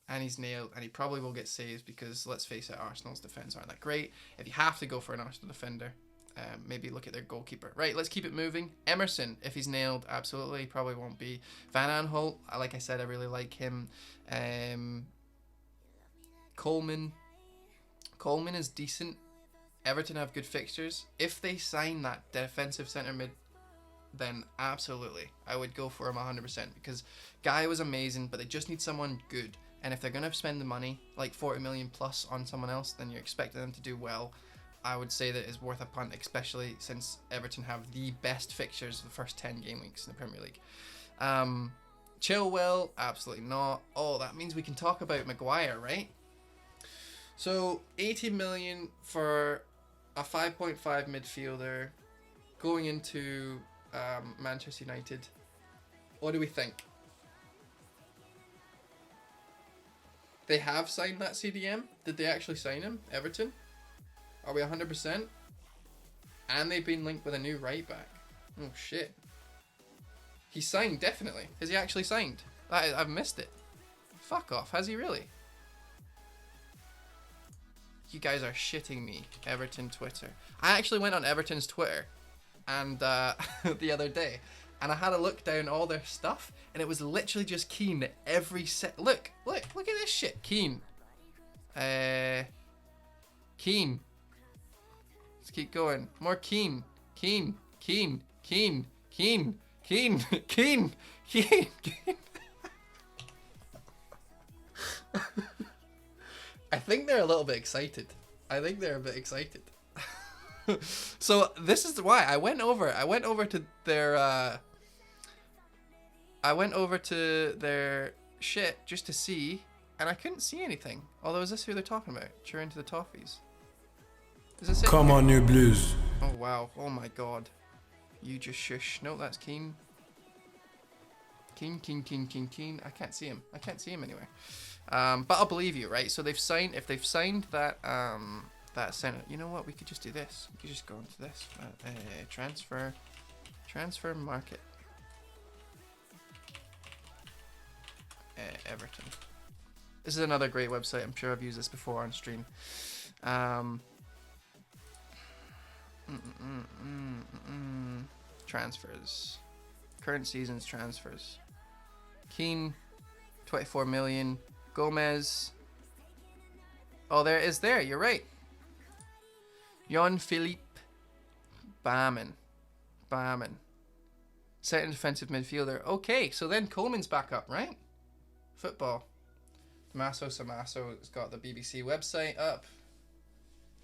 And he's nailed, and he probably will get saves because, let's face it, Arsenal's defence aren't that great. If you have to go for an Arsenal defender, maybe look at their goalkeeper. Right, let's keep it moving. Emerson, if he's nailed, absolutely, probably won't be. Van Aanholt, like I said, I really like him. Coleman is decent. Everton have good fixtures. If they sign that defensive centre mid, then absolutely, I would go for him 100% because Guy was amazing, but they just need someone good. And if they're going to spend the money, like 40 million plus on someone else, then you're expecting them to do well. I would say that it's worth a punt, especially since Everton have the best fixtures of the first 10 game weeks in the Premier League. Chilwell, absolutely not. Oh, that means we can talk about Maguire, right? So 80 million for a 5.5 midfielder going into Manchester United. What do we think? They have signed that CDM? Did they actually sign him? Everton? Are we 100%? And they've been linked with a new right back. Oh shit. He signed, definitely. Has he actually signed? I've missed it. Fuck off. Has he really? You guys are shitting me. Everton Twitter. I actually went on Everton's Twitter and the other day, and I had a look down all their stuff, and it was literally just Keane every set. Look at this shit. Keane. Keane. Let's keep going. More Keane. Keane. I think they're a little bit excited. So this is why I went over to their shit just to see, and I couldn't see anything. Although, is this who they're talking about? Cheer into the Toffees. Is this it? Come on, New Blues. Oh wow. Oh my god. You just shush. No, that's Keane. Keane. I can't see him anywhere. But I'll believe you, right? So they've signed. If they've signed that center, you know what? We could just do this. We could just go into this transfer market. Everton. This is another great website. I'm sure I've used this before on stream. Transfers. Current season's transfers. Keane, 24 million. Gomez. Oh, there it is there. You're right. Jean-Philippe Barman. Second defensive midfielder. Okay, so then Coleman's back up, right? Football. Tommaso Samasso has got the BBC website up.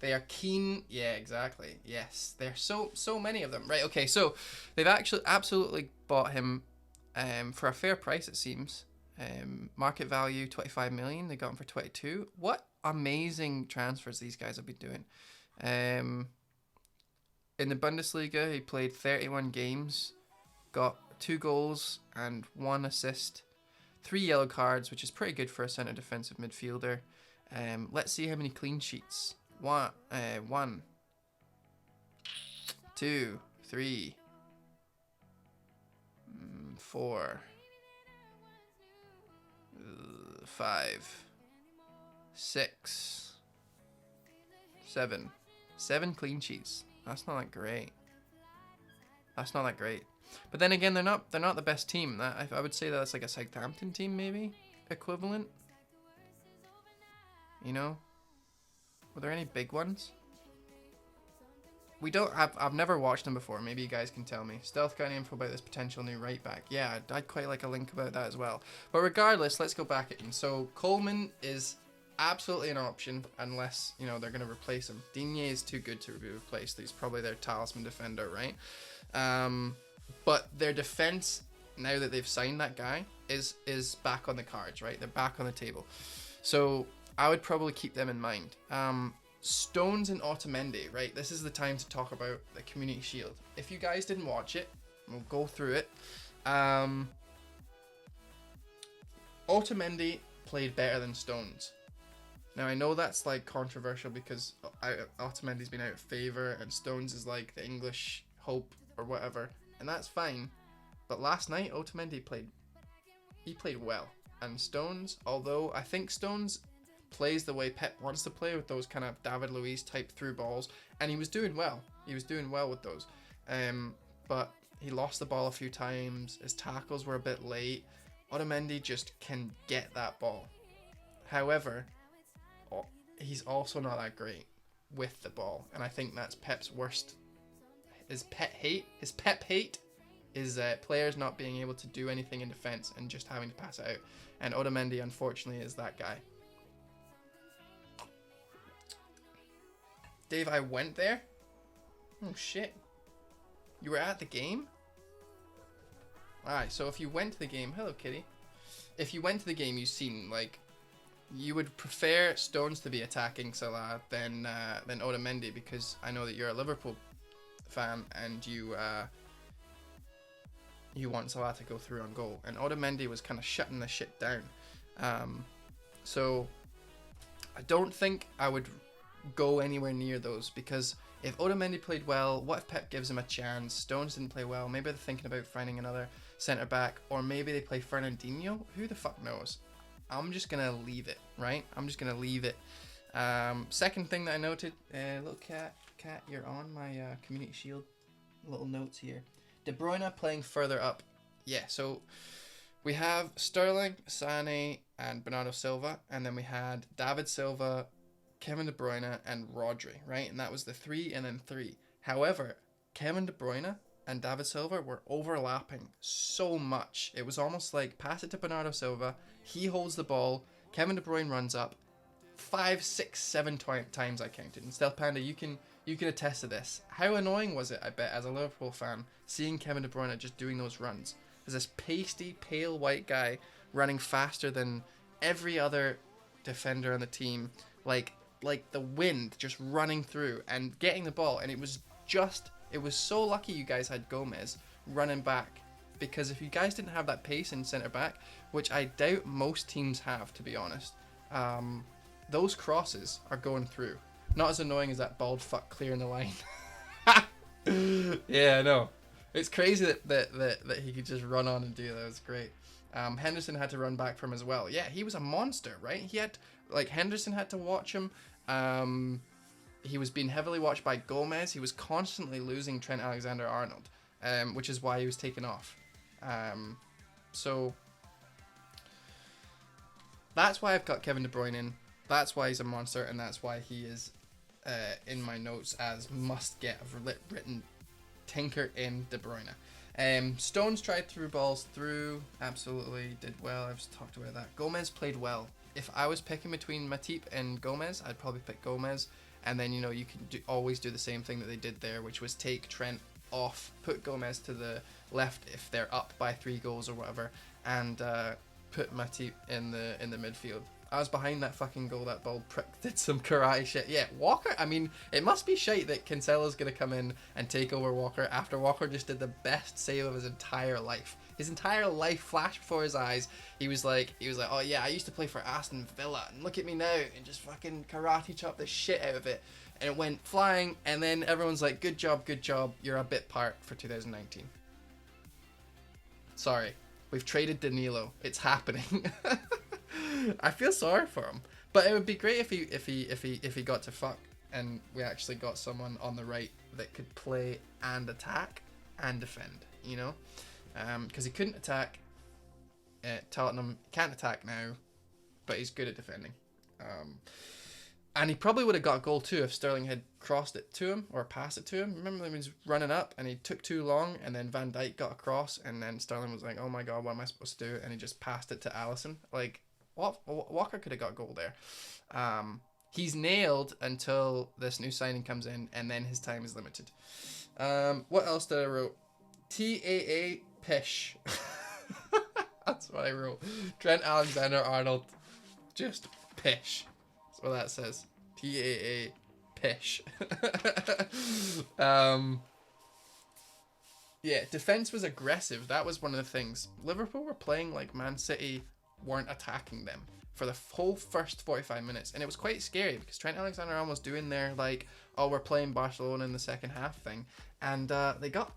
They are keen. Yeah, exactly. Yes, there's so many of them. Right. Okay. So they've actually absolutely bought him for a fair price, it seems. Market value 25 million. They got him for 22. What amazing transfers these guys have been doing. In the Bundesliga, he played 31 games, got 2 goals and 1 assist, 3 yellow cards, which is pretty good for a centre defensive midfielder. Let's see how many clean sheets. 1, 2, 3, 4, 5, 6, 7. 7 clean sheets. That's not that great. But then again, they're not the best team. I would say that's like a Southampton team, maybe equivalent. You know. Were there any big ones? I've never watched them before. Maybe you guys can tell me. Stealth Guy info about this potential new right back. Yeah, I'd quite like a link about that as well. But regardless, let's go back at him. So Coleman is absolutely an option unless, you know, they're going to replace him. Digne is too good to be replaced. He's probably their talisman defender, right? But their defense, now that they've signed that guy, is back on the cards, right? They're back on the table. So I would probably keep them in mind. Stones and Otamendi, right? This is the time to talk about the Community Shield. If you guys didn't watch it, we'll go through it. Otamendi played better than Stones. Now I know that's like controversial because Otamendi's been out of favour and Stones is like the English hope or whatever, and that's fine. But last night Otamendi played well, and Stones, although I think Stones plays the way Pep wants to play with those kind of David Luiz type through balls, and he was doing well. He was doing well with those. But he lost the ball a few times. His tackles were a bit late. Otamendi just can get that ball. However, he's also not that great with the ball, and I think that's Pep's worst. His pet hate is players not being able to do anything in defense and just having to pass it out. And Otamendi, unfortunately, is that guy. Dave, I went there? Oh shit. You were at the game? Alright, so if you went to the game... Hello, kitty. If you went to the game, you've seen, like... You would prefer Stones to be attacking Salah than Otamendi, because I know that you're a Liverpool fan and you you want Salah to go through on goal. And Otamendi was kind of shutting the shit down. So I don't think I would go anywhere near those, because if Otamendi played well, what if Pep gives him a chance? Stones didn't play well. Maybe they're thinking about finding another centre back, or maybe they play Fernandinho. Who the fuck knows? I'm just gonna leave it, right? I'm just gonna leave it. Second thing that I noted, little cat, you're on my community shield little notes here. De Bruyne playing further up. Yeah, so we have Sterling, Sané, and Bernardo Silva, and then we had David Silva, Kevin De Bruyne, and Rodri, right? And that was the 3 and then 3. However, Kevin De Bruyne and David Silva were overlapping so much. It was almost like pass it to Bernardo Silva, he holds the ball, Kevin De Bruyne runs up 5, 6, 7 times I counted. And Stealth Panda, you can attest to this. How annoying was it, I bet, as a Liverpool fan, seeing Kevin De Bruyne just doing those runs? As this pasty, pale white guy running faster than every other defender on the team, like the wind, just running through and getting the ball. And it was so lucky you guys had Gomez running back, because if you guys didn't have that pace in centre back, which I doubt most teams have, to be honest, those crosses are going through. Not as annoying as that bald fuck clearing the line. Yeah, I know. It's crazy that he could just run on and do that. It was great. Henderson had to run back from as well. Yeah, he was a monster, right? Henderson had to watch him. He was being heavily watched by Gomez. He was constantly losing Trent Alexander-Arnold, which is why he was taken off. So that's why I've got Kevin De Bruyne in. That's why he's a monster, and that's why he is in my notes as must get written. Tinker in De Bruyne. Stones tried through balls through, absolutely did well. I've just talked about that. Gomez played well. If I was picking between Matip and Gomez, I'd probably pick Gomez. And then, you can always do the same thing that they did there, which was take Trent off, put Gomez to the left if they're up by 3 goals or whatever, and put Matip in the midfield. I was behind that fucking goal. That ball prick did some karate shit. Yeah, Walker, I mean, it must be shite that Cancelo's going to come in and take over Walker after Walker just did the best save of his entire life. His entire life flashed before his eyes. He was like, oh yeah, I used to play for Aston Villa, and look at me now, and just fucking karate chop the shit out of it. And it went flying, and then everyone's like, good job, you're a bit part for 2019. Sorry, we've traded Danilo. It's happening. I feel sorry for him, but it would be great if he got to fuck and we actually got someone on the right that could play and attack and defend, because he couldn't attack at Tottenham, can't attack now, but he's good at defending. And he probably would have got a goal too if Sterling had crossed it to him or passed it to him. Remember when he was running up and he took too long, and then Van Dijk got across, and then Sterling was like, oh my god, what am I supposed to do? And he just passed it to Alisson. Like, Walker could have got goal there. He's nailed until this new signing comes in, and then his time is limited. What else did I wrote? TAA Pish. That's what I wrote. Trent Alexander-Arnold, just pish. That's what that says. TAA Pish. Yeah, defense was aggressive. That was one of the things. Liverpool were playing like Man City weren't attacking them for the whole first 45 minutes, and it was quite scary because Trent Alexander-Arnold was doing their like, oh, we're playing Barcelona in the second half thing, and they got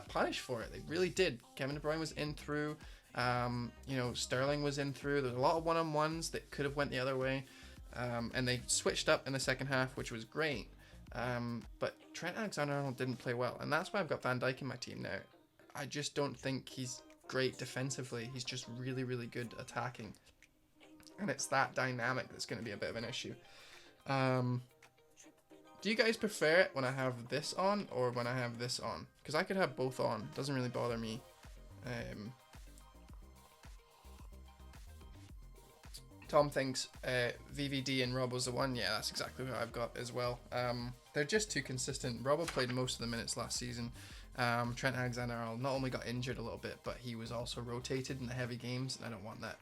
punished for it. They really did. Kevin De Bruyne was in through, Sterling was in through. There's a lot of one-on-ones that could have went the other way, and they switched up in the second half, which was great. But Trent Alexander-Arnold didn't play well, and that's why I've got Van Dijk in my team now. I just don't think he's great defensively. He's just really, really good attacking, and it's that dynamic that's going to be a bit of an issue. Do you guys prefer it when I have this on or when I have this on? Because I could have both on. It doesn't really bother me. Tom thinks VVD and Robbo's the one. Yeah, that's exactly what I've got as well. They're just too consistent. Robbo played most of the minutes last season. Trent Alexander-Arnold not only got injured a little bit, but he was also rotated in the heavy games, and I don't want that.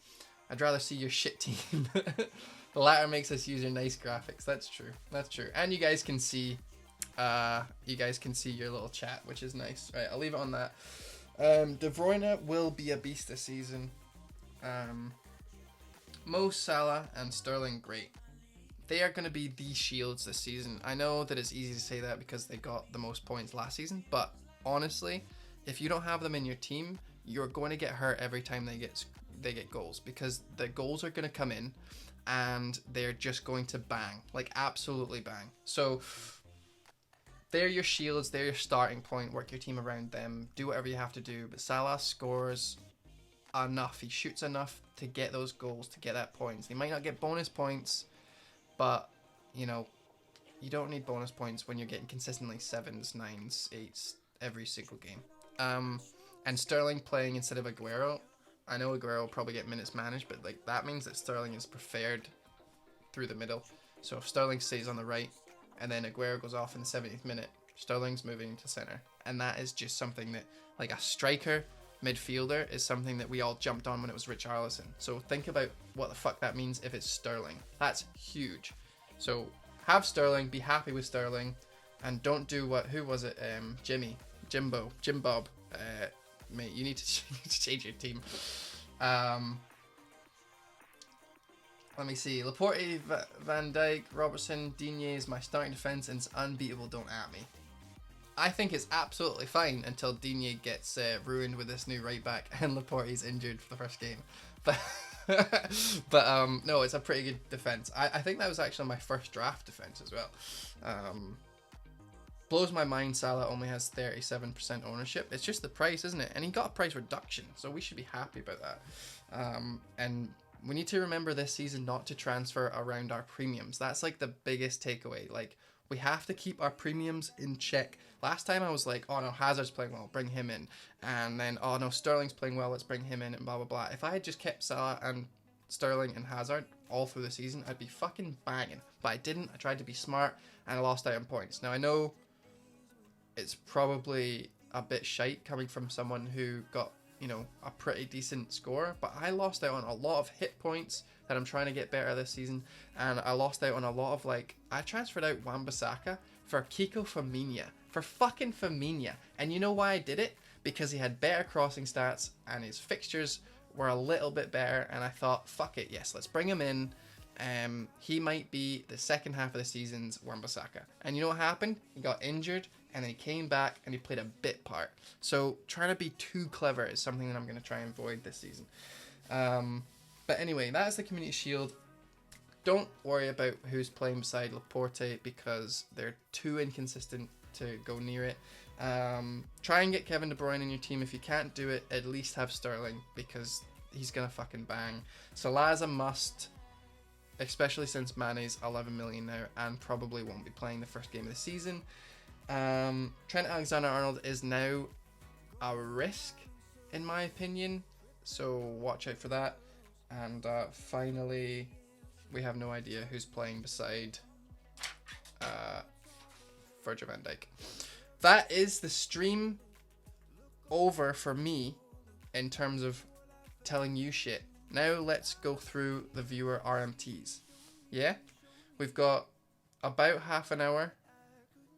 I'd rather see your shit team. The latter makes us use your nice graphics. That's true. That's true. And you guys can see your little chat, which is nice. Right, I'll leave it on that. De Bruyne will be a beast this season. Mo Salah and Sterling, great. They are going to be the shields this season. I know that it's easy to say that because they got the most points last season, but honestly, if you don't have them in your team, you're going to get hurt every time they get goals, because the goals are going to come in and they're just going to bang, like absolutely bang. So they're your shields, they're your starting point. Work your team around them, do whatever you have to do. But Salah scores enough, he shoots enough to get those goals, to get that points. He might not get bonus points, but you know, you don't need bonus points when you're getting consistently 7s, 9s, 8s every single game. And Sterling playing instead of Aguero, I know Aguero will probably get minutes managed, but like that means that Sterling is preferred through the middle. So if Sterling stays on the right and then Aguero goes off in the 70th minute, Sterling's moving to center. And that is just something that, like, a striker midfielder is something that we all jumped on when it was Richarlison. So think about what the fuck that means if it's Sterling. That's huge. So have Sterling, be happy with Sterling, and don't do what, who was it? Jim Bob. Mate, you need to change your team. Let me see. Laporte, Van Dijk, Robertson, Digne is my starting defense, and it's unbeatable. Don't at me. I think it's absolutely fine until Digne gets ruined with this new right back and Laporte's injured for the first game. But no, it's a pretty good defense. I think that was actually my first draft defense as well. Blows my mind Salah only has 37% ownership. It's just the price, isn't it? And he got a price reduction, so we should be happy about that. And we need to remember this season not to transfer around our premiums. That's like the biggest takeaway. Like, we have to keep our premiums in check. Last time I was like, oh no, Hazard's playing well, bring him in. And then, oh no, Sterling's playing well, let's bring him in, and blah, blah, blah. If I had just kept Salah and Sterling and Hazard all through the season, I'd be fucking banging. But I didn't. I tried to be smart, and I lost out on points. Now, I know it's probably a bit shite coming from someone who got, you know, a pretty decent score, but I lost out on a lot of hit points that I'm trying to get better this season, and I lost out on a lot of, like, I transferred out Wan-Bissaka for Kiko Firmino, for fucking Firmino, and you know why I did it? Because he had better crossing stats, and his fixtures were a little bit better, and I thought, fuck it, yes, let's bring him in. He might be the second half of the season's Wan-Bissaka. And you know what happened? He got injured, and then he came back, and he played a bit part. So trying to be too clever is something that I'm going to try and avoid this season. But anyway, that's the Community Shield. Don't worry about who's playing beside Laporte, because they're too inconsistent to go near it. Try and get Kevin De Bruyne in your team. If you can't do it, at least have Sterling, because he's going to fucking bang. Salah's a must, especially since Mane's 11 million now and probably won't be playing the first game of the season. Trent Alexander-Arnold is now a risk, in my opinion, so watch out for that. And finally, we have no idea who's playing beside Virgil van Dijk. That is the stream over for me in terms of telling you shit. Now let's go through the viewer RMTs. Yeah? We've got about half an hour.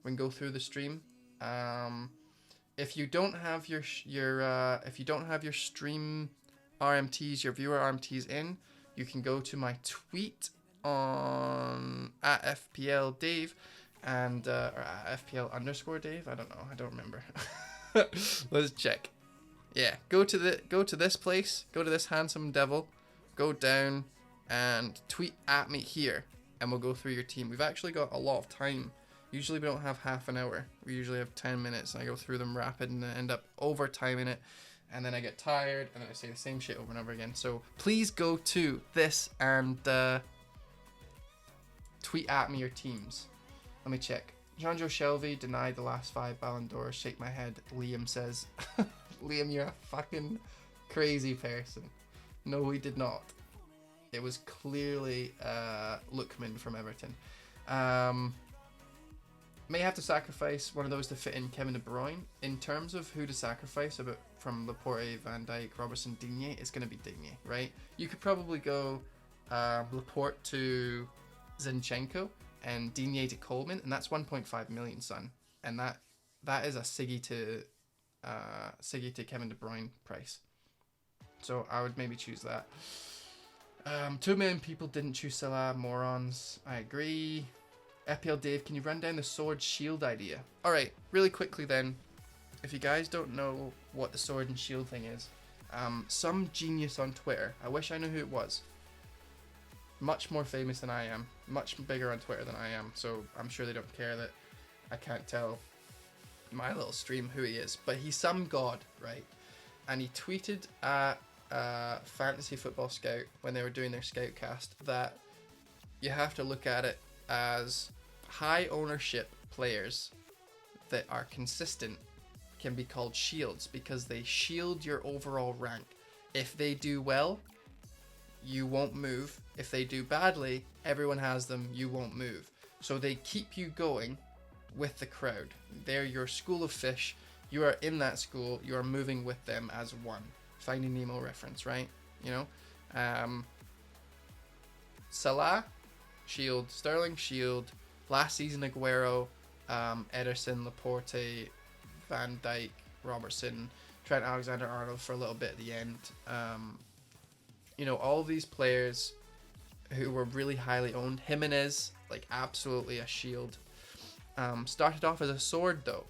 We can go through the stream. If you don't have your stream RMTs, your viewer RMTs in, you can go to my tweet on at FPL Dave and or at FPL _Dave. I don't know. I don't remember. Let's check. Yeah, go to this place. Go to this handsome devil. Go down and tweet at me here, and we'll go through your team. We've actually got a lot of time. Usually we don't have half an hour. We usually have 10 minutes, and I go through them rapid, and I end up overtiming it, and then I get tired, and then I say the same shit over and over again. So please go to this and tweet at me your teams. Let me check. Jonjo Shelvey denied the last 5 Ballon d'Ors. Shake my head. Liam says, Liam, you're a fucking crazy person. No, we did not. It was clearly Lookman from Everton. May have to sacrifice one of those to fit in Kevin De Bruyne. In terms of who to sacrifice, from Laporte, Van Dijk, Robertson, Digne, it's going to be Digne, right? You could probably go Laporte to Zinchenko and Digne to Coleman, and that's 1.5 million, son. And that is a Siggy to Siggy to Kevin De Bruyne price. So I would maybe choose that. 2 million people didn't choose Salah. Morons. I agree. FPL Dave, can you run down the sword shield idea? Alright, really quickly then. If you guys don't know what the sword and shield thing is, some genius on Twitter, I wish I knew who it was, much more famous than I am, much bigger on Twitter than I am, so I'm sure they don't care that I can't tell my little stream who he is, but he's some god, right? And he tweeted at Fantasy Football Scout when they were doing their Scoutcast that you have to look at it as high ownership players that are consistent can be called shields because they shield your overall rank. If they do well, you won't move. If they do badly, everyone has them, you won't move. So they keep you going with the crowd. They're your school of fish. You are in that school. You are moving with them as one. Finding Nemo reference, right? You know? Salah, shield. Sterling, shield. Last season, Aguero, Ederson, Laporte, Van Dijk, Robertson, Trent Alexander-Arnold for a little bit at the end. You know, all these players who were really highly owned. Jimenez, like absolutely a shield. Started off as a sword though.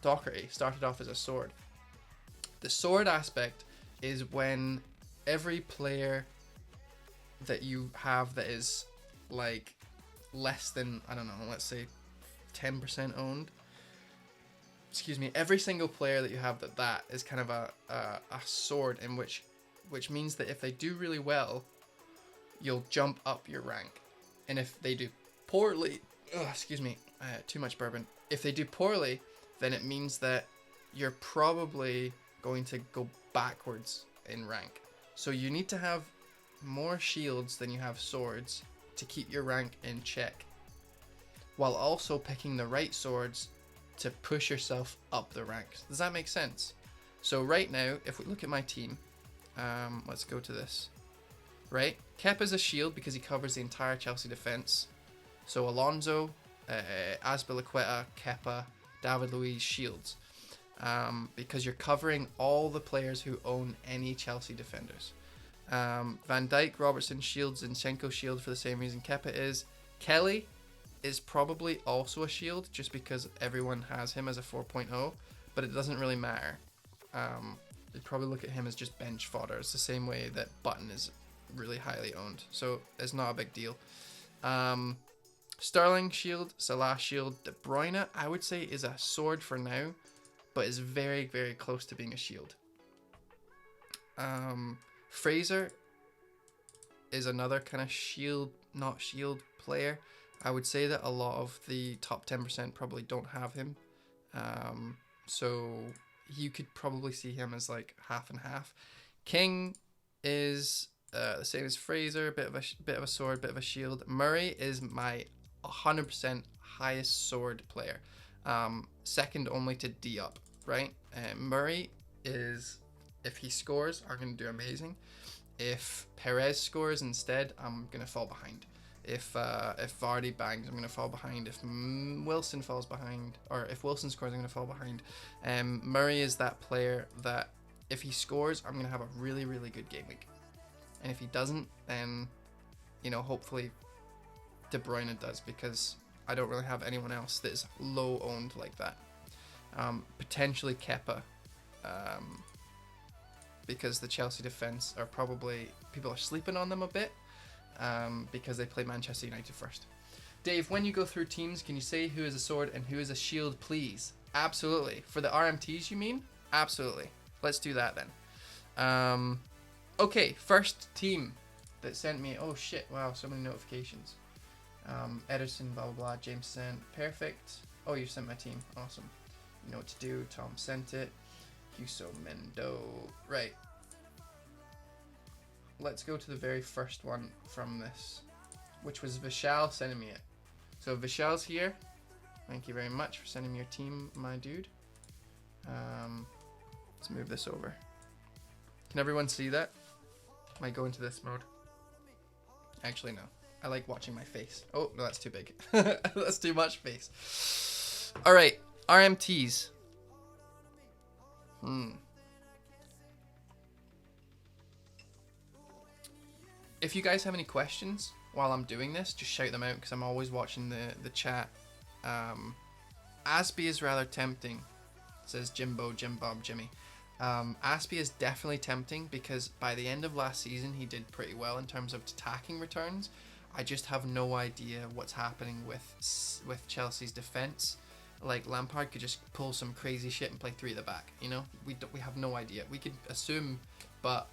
Doherty started off as a sword. The sword aspect is when every player that you have that is like less than, I don't know, let's say 10% owned. Excuse me, every single player that you have that is kind of a sword, in which means that if they do really well, you'll jump up your rank. And if they do poorly, excuse me, too much bourbon. If they do poorly, then it means that you're probably going to go backwards in rank. So you need to have more shields than you have swords to keep your rank in check, while also picking the right swords to push yourself up the ranks. Does that make sense? So right now, if we look at my team, let's go to this. Right, Kepa's a shield because he covers the entire Chelsea defense. So Alonso, Azpilicueta, Kepa, David Luiz, shields. Because you're covering all the players who own any Chelsea defenders. Van Dijk, Robertson, shields, Zinchenko shield for the same reason Kepa is. Kelly is probably also a shield just because everyone has him as a 4.0, but it doesn't really matter. You'd probably look at him as just bench fodder. It's the same way that Button is really highly owned, so it's not a big deal. Sterling shield, Salah shield, De Bruyne I would say is a sword for now, but is very, very close to being a shield. Fraser is another kind of shield, not shield player. I would say that a lot of the top 10% probably don't have him. So you could probably see him as like half and half. King is the same as Fraser, bit of a sword, bit of a shield. Murray is my 100% highest sword player. Second only to Diop, right? Murray is, if he scores, I'm going to do amazing. If Perez scores instead, I'm going to fall behind. If Vardy bangs, I'm going to fall behind. If Wilson falls behind, or if Wilson scores, I'm going to fall behind. Murray is that player that if he scores, I'm going to have a really, really good game week. And if he doesn't, then, you know, hopefully De Bruyne does, because I don't really have anyone else that is low owned like that. Potentially Kepa, because the Chelsea defense are probably, people are sleeping on them a bit. Because they play Manchester United first. Dave, when you go through teams, can you say who is a sword and who is a shield, please? Absolutely. For the RMTs, you mean? Absolutely. Let's do that then. Okay, first team that sent me. Oh shit! Wow, so many notifications. Ederson, blah blah blah. James sent. Perfect. Oh, you sent my team. Awesome. You know what to do. Tom sent it. Huso Mendo. Right. Let's go to the very first one from this, which was Vishal sending me it. So Vishal's here. Thank you very much for sending me your team, my dude. Let's move this over. Can everyone see that? Might go into this mode. Actually, no. I like watching my face. Oh, no, that's too big. That's too much face. All right, RMTs. If you guys have any questions while I'm doing this, just shout them out because I'm always watching the chat. Aspie is rather tempting, says Jimbo, Jim Bob, Jimmy. Aspie is definitely tempting because by the end of last season he did pretty well in terms of attacking returns. I just have no idea what's happening with Chelsea's defense. Like Lampard could just pull some crazy shit and play 3 at the back. You know, we have no idea. We could assume, but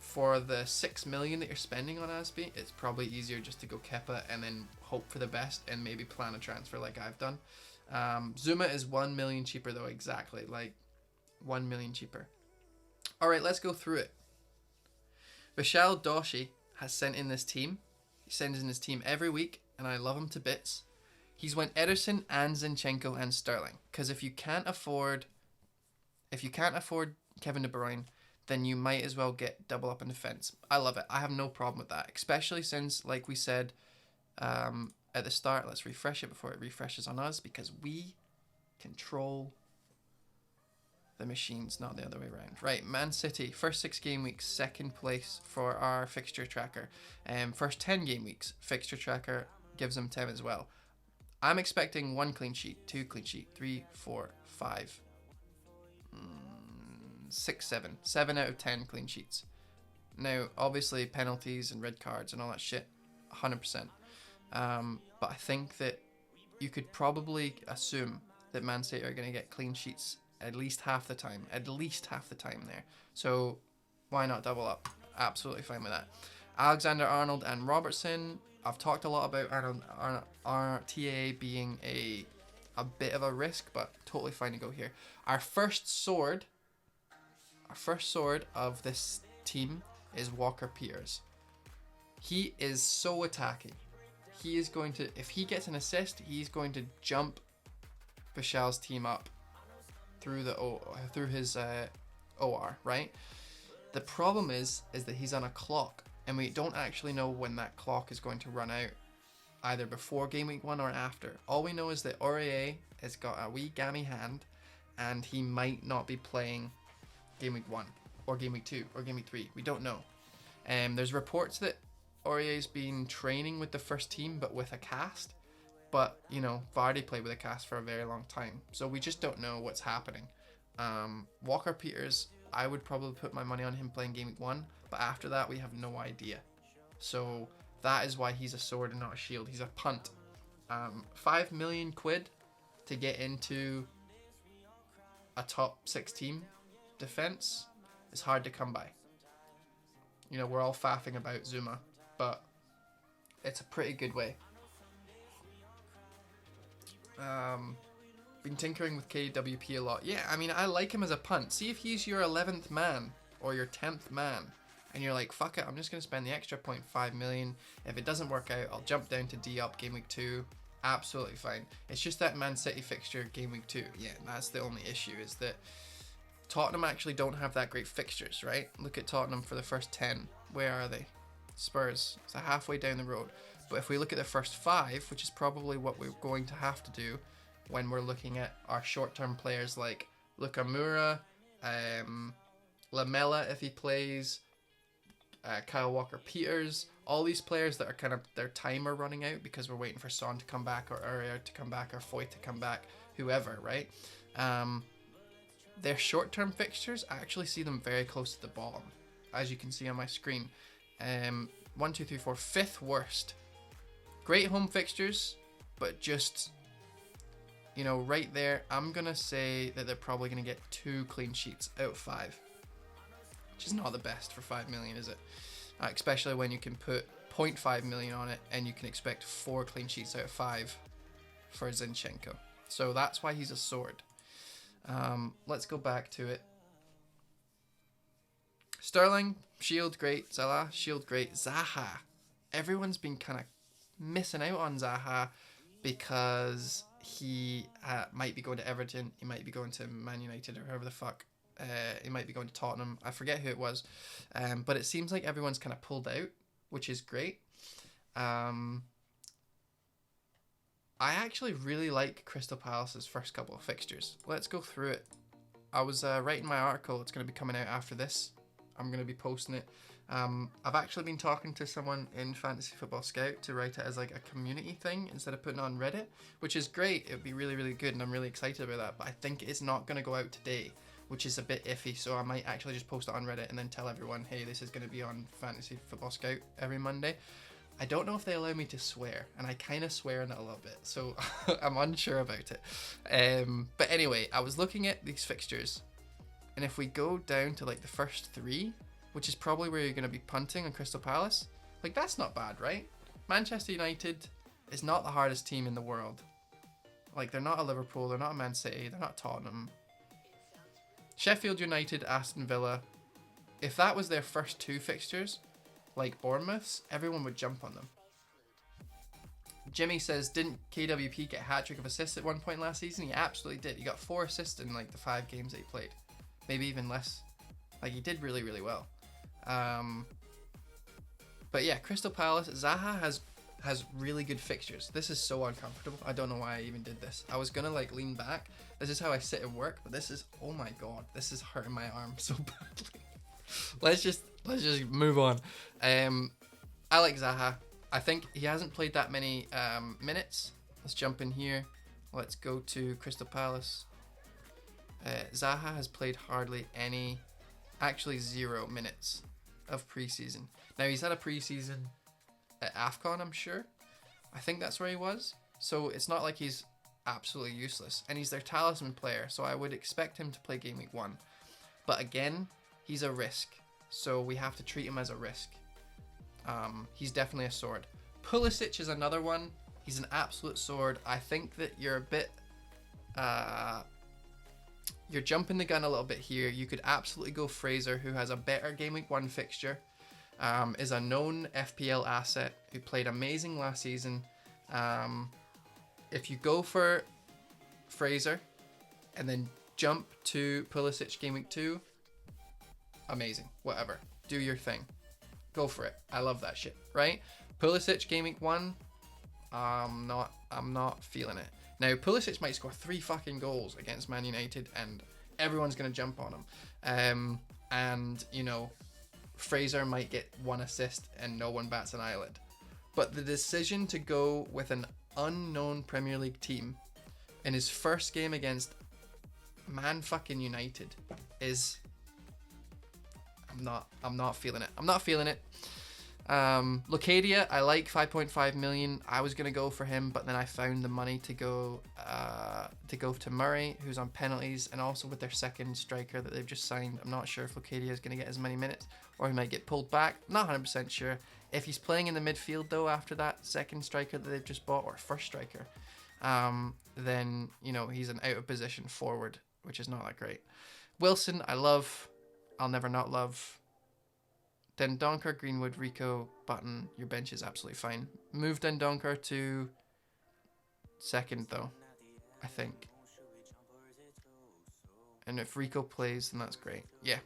for the 6 million that you're spending on Aspie, it's probably easier just to go Kepa and then hope for the best and maybe plan a transfer like I've done. Zuma is 1 million cheaper though, exactly, like 1 million cheaper. All right, let's go through it. Vishal Doshi has sent in this team. He sends in his team every week, and I love him to bits. He's went Ederson and Zinchenko and Sterling, because if you can't afford Kevin De Bruyne, then you might as well get double up in defense. I love it. I have no problem with that, especially since, like we said at the start, let's refresh it before it refreshes on us, because we control the machines, not the other way around. Right, Man City, first 6 game weeks, 2nd place for our fixture tracker. First 10 game weeks, fixture tracker gives them 10 as well. I'm expecting 1 clean sheet, 2 clean sheet, 3, 4, 5, 6, 7. 7 out of 10 clean sheets. Now, obviously, penalties and red cards and all that shit, 100%. But I think that you could probably assume that Man City are going to get clean sheets at least half the time. There. So, why not double up? Absolutely fine with that. Alexander-Arnold and Robertson. I've talked a lot about RTA being a bit of a risk, but totally fine to go here. Our first sword of this team is Walker Peters. He is so attacking. He is going to, if he gets an assist, he's going to jump Vishal's team up through his OR, right? The problem is that he's on a clock, and we don't actually know when that clock is going to run out, either before game week 1 or after. All we know is that Aurier has got a wee gammy hand, and he might not be playing game week 1 or game week 2 or game week 3. We don't know. There's reports that Aurier's been training with the first team, but with a cast. But, you know, Vardy played with a cast for a very long time. So we just don't know what's happening. Walker Peters, I would probably put my money on him playing game week 1. But after that, we have no idea. So that is why he's a sword and not a shield. He's a punt. 5 million quid to get into a top 6 team defense is hard to come by. You know, we're all faffing about Zuma, but it's a pretty good way. Been tinkering with KWP a lot. Yeah, I mean, I like him as a punt. See if he's your 11th man or your 10th man, and you're like, fuck it, I'm just going to spend the extra 0.5 million. If it doesn't work out, I'll jump down to D up game week 2. Absolutely fine. It's just that Man City fixture game week 2. Yeah, that's the only issue, is that Tottenham actually don't have that great fixtures, right? Look at Tottenham for the first 10. Where are they? Spurs. It's halfway down the road. But if we look at the first 5, which is probably what we're going to have to do when we're looking at our short-term players like Luka Moura, Lamella if he plays, Kyle Walker-Peters, all these players that are kind of their timer running out because we're waiting for Son to come back or Aurier to come back or Foyt to come back, whoever, right? Their short-term fixtures, I actually see them very close to the bottom, as you can see on my screen. 1, 2, 3, 4, 5th worst. Great home fixtures, but just, you know, right there, I'm going to say that they're probably going to get 2 clean sheets out of 5, which is not the best for 5 million, is it? Especially when you can put 0.5 million on it and you can expect 4 clean sheets out of 5 for Zinchenko. So that's why he's a sword. Let's go back to it. Sterling, Sheild, great. Salah, Sheild, great. Zaha. Everyone's been kind of missing out on Zaha because he might be going to Everton. He might be going to Man United or whoever the fuck. He might be going to Tottenham. I forget who it was. But it seems like everyone's kind of pulled out, which is great. I actually really like Crystal Palace's first couple of fixtures. Let's go through it. I was writing my article. It's going to be coming out after this. I'm going to be posting it. I've actually been talking to someone in Fantasy Football Scout to write it as like a community thing instead of putting it on Reddit, which is great. It would be really, really good, and I'm really excited about that. But I think it's not going to go out today, which is a bit iffy. So I might actually just post it on Reddit and then tell everyone, hey, this is going to be on Fantasy Football Scout every Monday. I don't know if they allow me to swear, and I kind of swear in it a little bit, so I'm unsure about it. But anyway, I was looking at these fixtures, and if we go down to like the first 3, which is probably where you're going to be punting on Crystal Palace, like that's not bad, right? Manchester United is not the hardest team in the world. Like they're not a Liverpool, they're not a Man City, they're not Tottenham. Sheffield United, Aston Villa, if that was their first 2 fixtures, like Bournemouth's, everyone would jump on them. Jimmy says, didn't KWP get a hat-trick of assists at one point last season? He absolutely did. He got 4 assists in like the 5 games that he played. Maybe even less. Like he did really, really well. But yeah, Crystal Palace, Zaha has really good fixtures. This is so uncomfortable. I don't know why I even did this. I was gonna like lean back. This is how I sit and work, but this is, oh my god, this is hurting my arm so badly. Let's just move on. I like Zaha. I think he hasn't played that many minutes. Let's jump in here. Let's go to Crystal Palace. Zaha has played hardly any, actually 0 minutes of preseason. Now he's had a preseason at AFCON, I'm sure. I think that's where he was. So it's not like he's absolutely useless. And he's their talisman player, so I would expect him to play game week 1. But again, he's a risk. So we have to treat him as a risk. He's definitely a sword. Pulisic is another one. He's an absolute sword. I think that you're a bit... you're jumping the gun a little bit here. You could absolutely go Fraser, who has a better game week 1 fixture. Is a known FPL asset who played amazing last season. If you go for Fraser and then jump to Pulisic game week 2, amazing. Whatever. Do your thing. Go for it. I love that shit, right? Pulisic game week 1, I'm not feeling it. Now, Pulisic might score 3 fucking goals against Man United and everyone's going to jump on him. And, you know, Fraser might get 1 assist and no one bats an eyelid. But the decision to go with an unknown Premier League team in his first game against Man fucking United is... I'm not feeling it. I'm not feeling it. Locadia, I like 5.5 million. I was gonna go for him, but then I found the money to go to Murray, who's on penalties, and also with their second striker that they've just signed. I'm not sure if Locadia is gonna get as many minutes, or he might get pulled back. Not 100% sure. If he's playing in the midfield though, after that second striker that they've just bought, or first striker, then you know he's an out of position forward, which is not that great. Wilson, I love. I'll never not love. Dendonker, Greenwood, Rico, Button. Your bench is absolutely fine. Move Dendonker to second though, I think. And if Rico plays, then that's great. Yeah.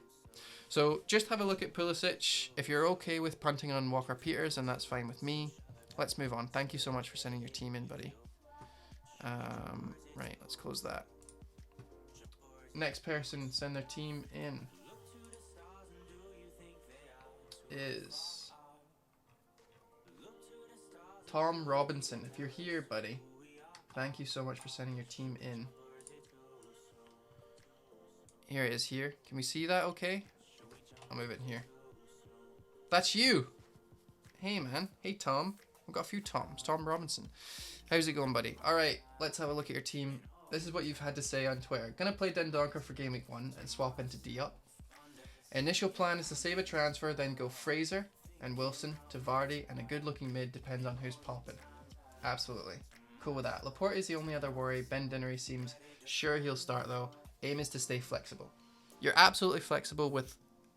So just have a look at Pulisic. If you're okay with punting on Walker Peters, then that's fine with me. Let's move on. Thank you so much for sending your team in, buddy. Right, let's close that. Next person send their team in is Tom Robinson. If you're here, buddy, thank you so much for sending your team in. Here it is here. Can we see that okay? I'll move it in here. That's you! Hey, man. Hey, Tom. I've got a few Toms. Tom Robinson. How's it going, buddy? Alright, let's have a look at your team. This is what you've had to say on Twitter. Gonna play Dendonker for game week 1 and swap into Diop. Initial plan is to save a transfer, then go Fraser and Wilson to Vardy, and a good looking mid depends on who's popping. Absolutely. Cool with that. Laporte is the only other worry. Ben Dinnery seems sure he'll start though. Aim is to stay flexible. You're absolutely flexible with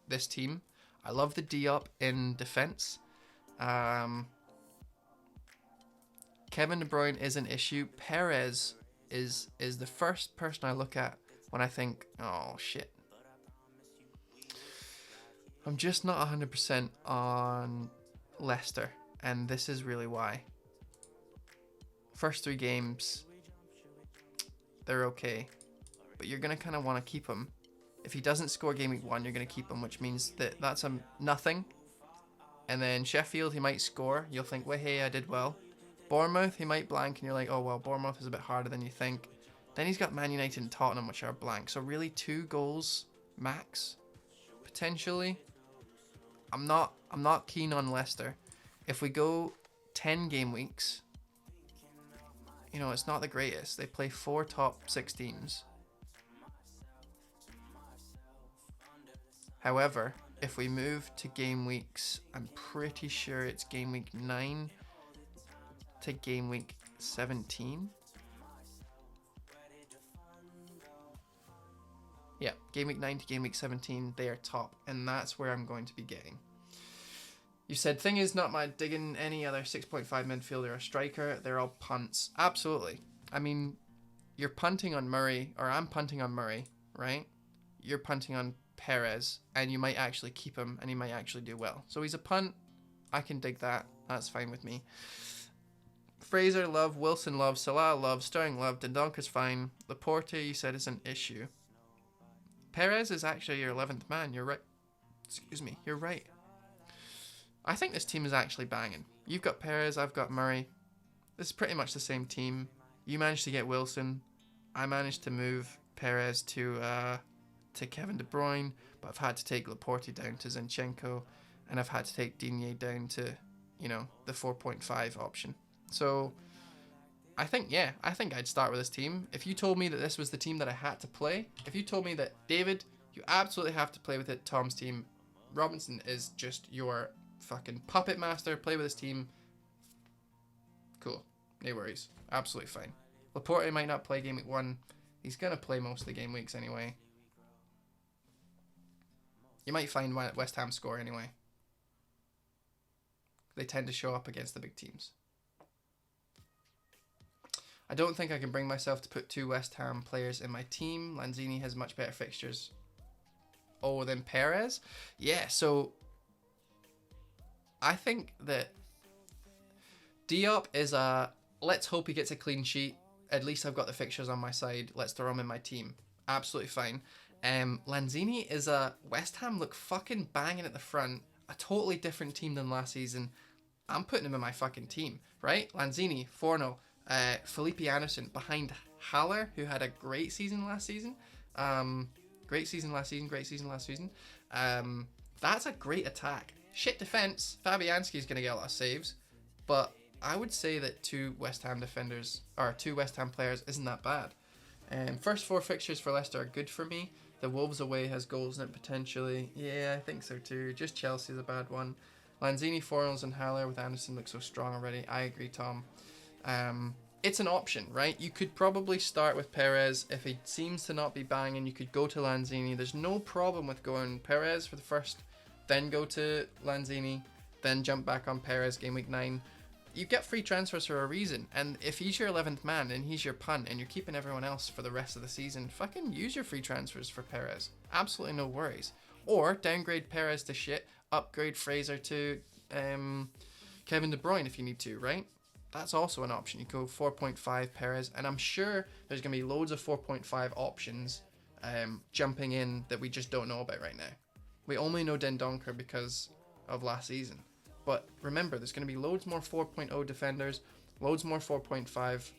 this team. I love the Diop in defense. Kevin De Bruyne is an issue. Perez is the first person I look at when I think, oh shit. I'm just not 100% on Leicester, and this is really why. First 3 games, they're okay, but you're going to kind of want to keep them If he doesn't score game week 1, you're going to keep him, which means that that's a nothing. And then Sheffield, he might score. You'll think, well, hey, I did well. Bournemouth, he might blank, and you're like, oh, well, Bournemouth is a bit harder than you think. Then he's got Man United and Tottenham, which are blank. So really 2 goals max, potentially. I'm not keen on Leicester. If we go 10 game weeks, you know, it's not the greatest. They play 4 top 6 teams. However, if we move to game weeks, I'm pretty sure it's game week 9 to game week 17. Yeah, game week 9 to game week 17, they are top, and that's where I'm going to be getting. You said, thing is not my digging any other 6.5 midfielder or striker. They're all punts. Absolutely. I mean, you're punting on Murray, or I'm punting on Murray, right? You're punting on Perez, and you might actually keep him, and he might actually do well. So he's a punt. I can dig that. That's fine with me. Fraser, love. Wilson, love. Salah, love. Sterling, love. Dendonker's fine. Laporte, you said, is an issue. Perez is actually your 11th man. You're right. Excuse me. You're right. I think this team is actually banging. You've got Perez, I've got Murray. This is pretty much the same team. You managed to get Wilson. I managed to move Perez to Kevin De Bruyne, but I've had to take Laporte down to Zinchenko, and I've had to take Digne down to, you know, the 4.5 option. So I think I'd start with this team. If you told me that this was the team that I had to play, if you told me that, David, you absolutely have to play with it, Tom's team, Robinson is just your fucking puppet master, play with his team. Cool. No worries. Absolutely fine. Laporte might not play game week 1. He's going to play most of the game weeks anyway. You might find West Ham score anyway. They tend to show up against the big teams. I don't think I can bring myself to put 2 West Ham players in my team. Lanzini has much better fixtures. Oh, than Perez? Yeah, so I think that Diop is a, let's hope he gets a clean sheet. At least I've got the fixtures on my side. Let's throw him in my team. Absolutely fine. Lanzini is a, West Ham look fucking banging at the front. A totally different team than last season. I'm putting him in my fucking team, right? Lanzini, 4-0. Felipe Anderson behind Haller, who had a great season last season. Great season last season. That's a great attack. Shit defense. Fabianski's going to get a lot of saves. But I would say that 2 West Ham defenders, or 2 West Ham players, isn't that bad. First 4 fixtures for Leicester are good for me. The Wolves away has goals in it potentially. Yeah, I think so too. Just Chelsea's a bad one. Lanzini, Fornals, and Haller with Anderson look so strong already. I agree, Tom. It's an option, right? You could probably start with Perez. If he seems to not be banging, you could go to Lanzini. There's no problem with going Perez for the first, then go to Lanzini, then jump back on Perez game week 9. You get free transfers for a reason, and if he's your 11th man and he's your punt and you're keeping everyone else for the rest of the season, fucking use your free transfers for Perez. Absolutely no worries. Or downgrade Perez to shit, upgrade Fraser to Kevin De Bruyne if you need to, right? That's also an option. You go 4.5 Perez, and I'm sure there's going to be loads of 4.5 options jumping in that we just don't know about right now. We only know Dendonker because of last season. But remember, there's going to be loads more 4.0 defenders, loads more 4.5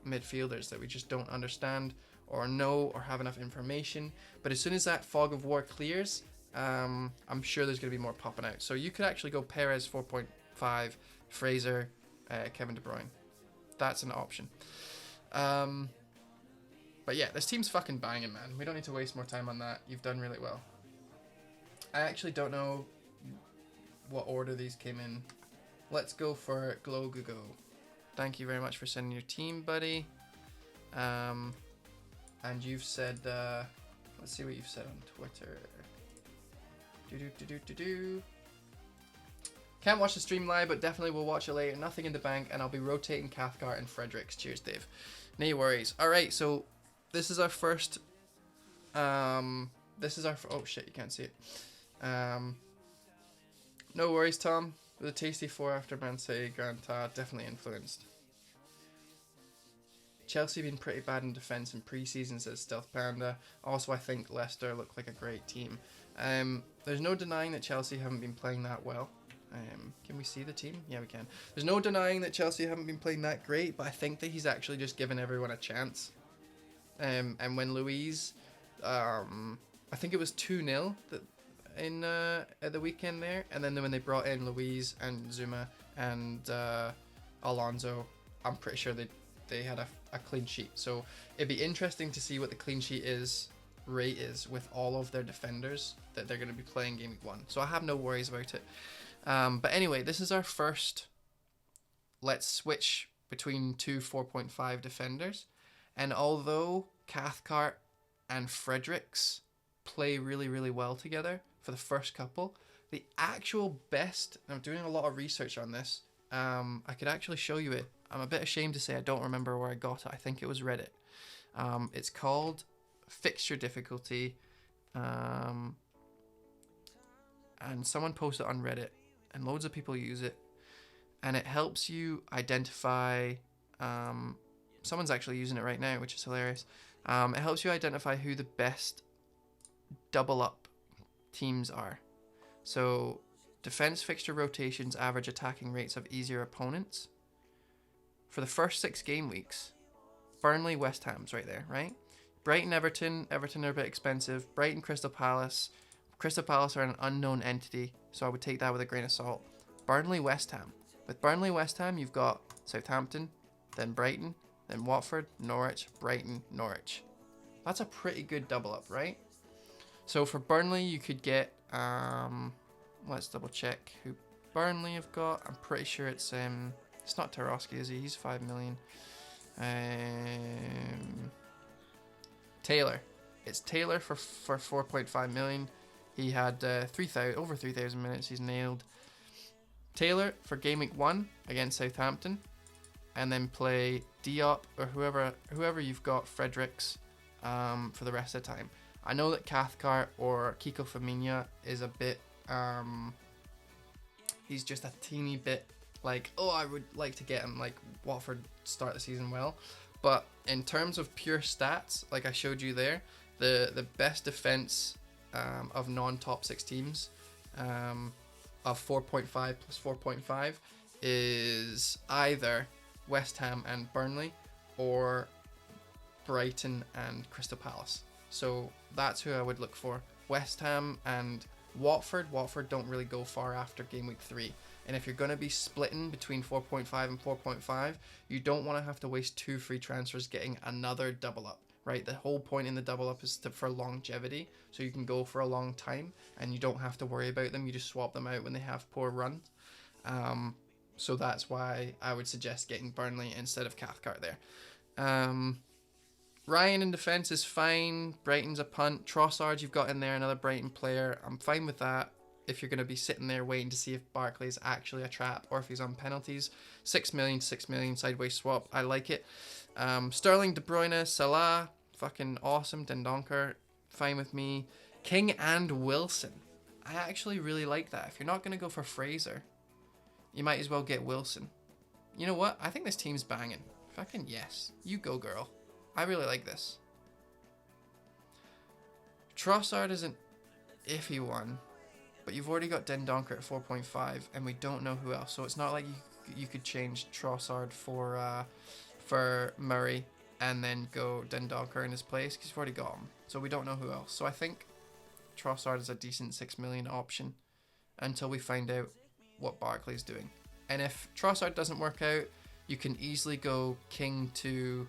midfielders that we just don't understand or know or have enough information. But as soon as that fog of war clears, I'm sure there's going to be more popping out. So you could actually go Perez 4.5, Fraser, Kevin De Bruyne. That's an option. But yeah, this team's fucking banging, man. We don't need to waste more time on that. You've done really well. I actually don't know what order these came in. Let's go for Glow Go. Thank you very much for sending your team, buddy. And you've said, let's see what you've said on Twitter. Can't watch the stream live, but definitely will watch it later. Nothing in the bank, and I'll be rotating Cathcart and Fredericks. Cheers, Dave. No worries. All right, so this is our first. Oh shit, you can't see it. No worries, Tom. The tasty 4 after Man City, Granta definitely influenced. Chelsea been pretty bad in defence in pre-season, says Stealth Panda. Also, I think Leicester look like a great team. There's no denying that Chelsea haven't been playing that well. Can we see the team? Yeah, we can. There's no denying that Chelsea haven't been playing that great, but I think that he's actually just given everyone a chance. And when Luiz, I think it was 2-0 at the weekend there, and then when they brought in Luiz and Zuma and Alonso, I'm pretty sure they had a clean sheet. So it'd be interesting to see what the clean sheet rate is with all of their defenders that they're going to be playing game week 1. So I have no worries about it. But anyway, this is our first. Let's switch between two 4.5 defenders. And although Cathcart and Fredericks play really, really well together for the first couple, the actual best, I'm doing a lot of research on this, I could actually show you it. I'm a bit ashamed to say I don't remember where I got it. I think it was Reddit. It's called Fixture Difficulty, and someone posted it on Reddit, and loads of people use it, and it helps you identify, someone's actually using it right now, which is hilarious. It helps you identify who the best double up teams are. So defense fixture rotations average attacking rates of easier opponents. For the first 6 game weeks, Burnley, West Ham's right there, right? Brighton, Everton are a bit expensive. Brighton, Crystal Palace are an unknown entity, so I would take that with a grain of salt. Burnley, West Ham. With Burnley, West Ham, you've got Southampton, then Brighton, then Watford, Norwich, Brighton, Norwich. That's a pretty good double up, right? So for Burnley, you could get, let's double check who Burnley have got. I'm pretty sure it's not Tarowski, is he? He's 5 million. Taylor. It's Taylor for 4.5 million. He had over 3,000 minutes. He's nailed. Taylor for game week 1 against Southampton, and then play Diop or whoever you've got, Fredericks, for the rest of the time. I know that Cathcart or Kiko Femenia is a bit, he's just a teeny bit like, oh, I would like to get him, like Watford start the season well. But in terms of pure stats, like I showed you there, the best defense of non-top 6 teams of 4.5 plus 4.5 is either West Ham and Burnley or Brighton and Crystal Palace. So that's who I would look for. West Ham and Watford. Watford don't really go far after game week 3. And if you're going to be splitting between 4.5 and 4.5, you don't want to have to waste 2 free transfers getting another double up, right? The whole point in the double up is for longevity, so you can go for a long time and you don't have to worry about them. You just swap them out when they have poor runs. So that's why I would suggest getting Burnley instead of Cathcart there. Ryan in defence is fine. Brighton's a punt. Trossard, you've got in there, another Brighton player. I'm fine with that if you're going to be sitting there waiting to see if Barkley's actually a trap or if he's on penalties. 6 million, sideways swap. I like it. Sterling, De Bruyne, Salah, fucking awesome. Dendonker, fine with me. King and Wilson. I actually really like that. If you're not going to go for Fraser, you might as well get Wilson. You know what? I think this team's banging. Fucking yes. You go, girl. I really like this. Trossard is an iffy one, but you've already got Dendonker at 4.5, and we don't know who else. So it's not like you could change Trossard for Murray and then go Dendonker in his place, because you've already got him. So we don't know who else. So I think Trossard is a decent 6 million option until we find out what Barkley's doing. And if Trossard doesn't work out, you can easily go King to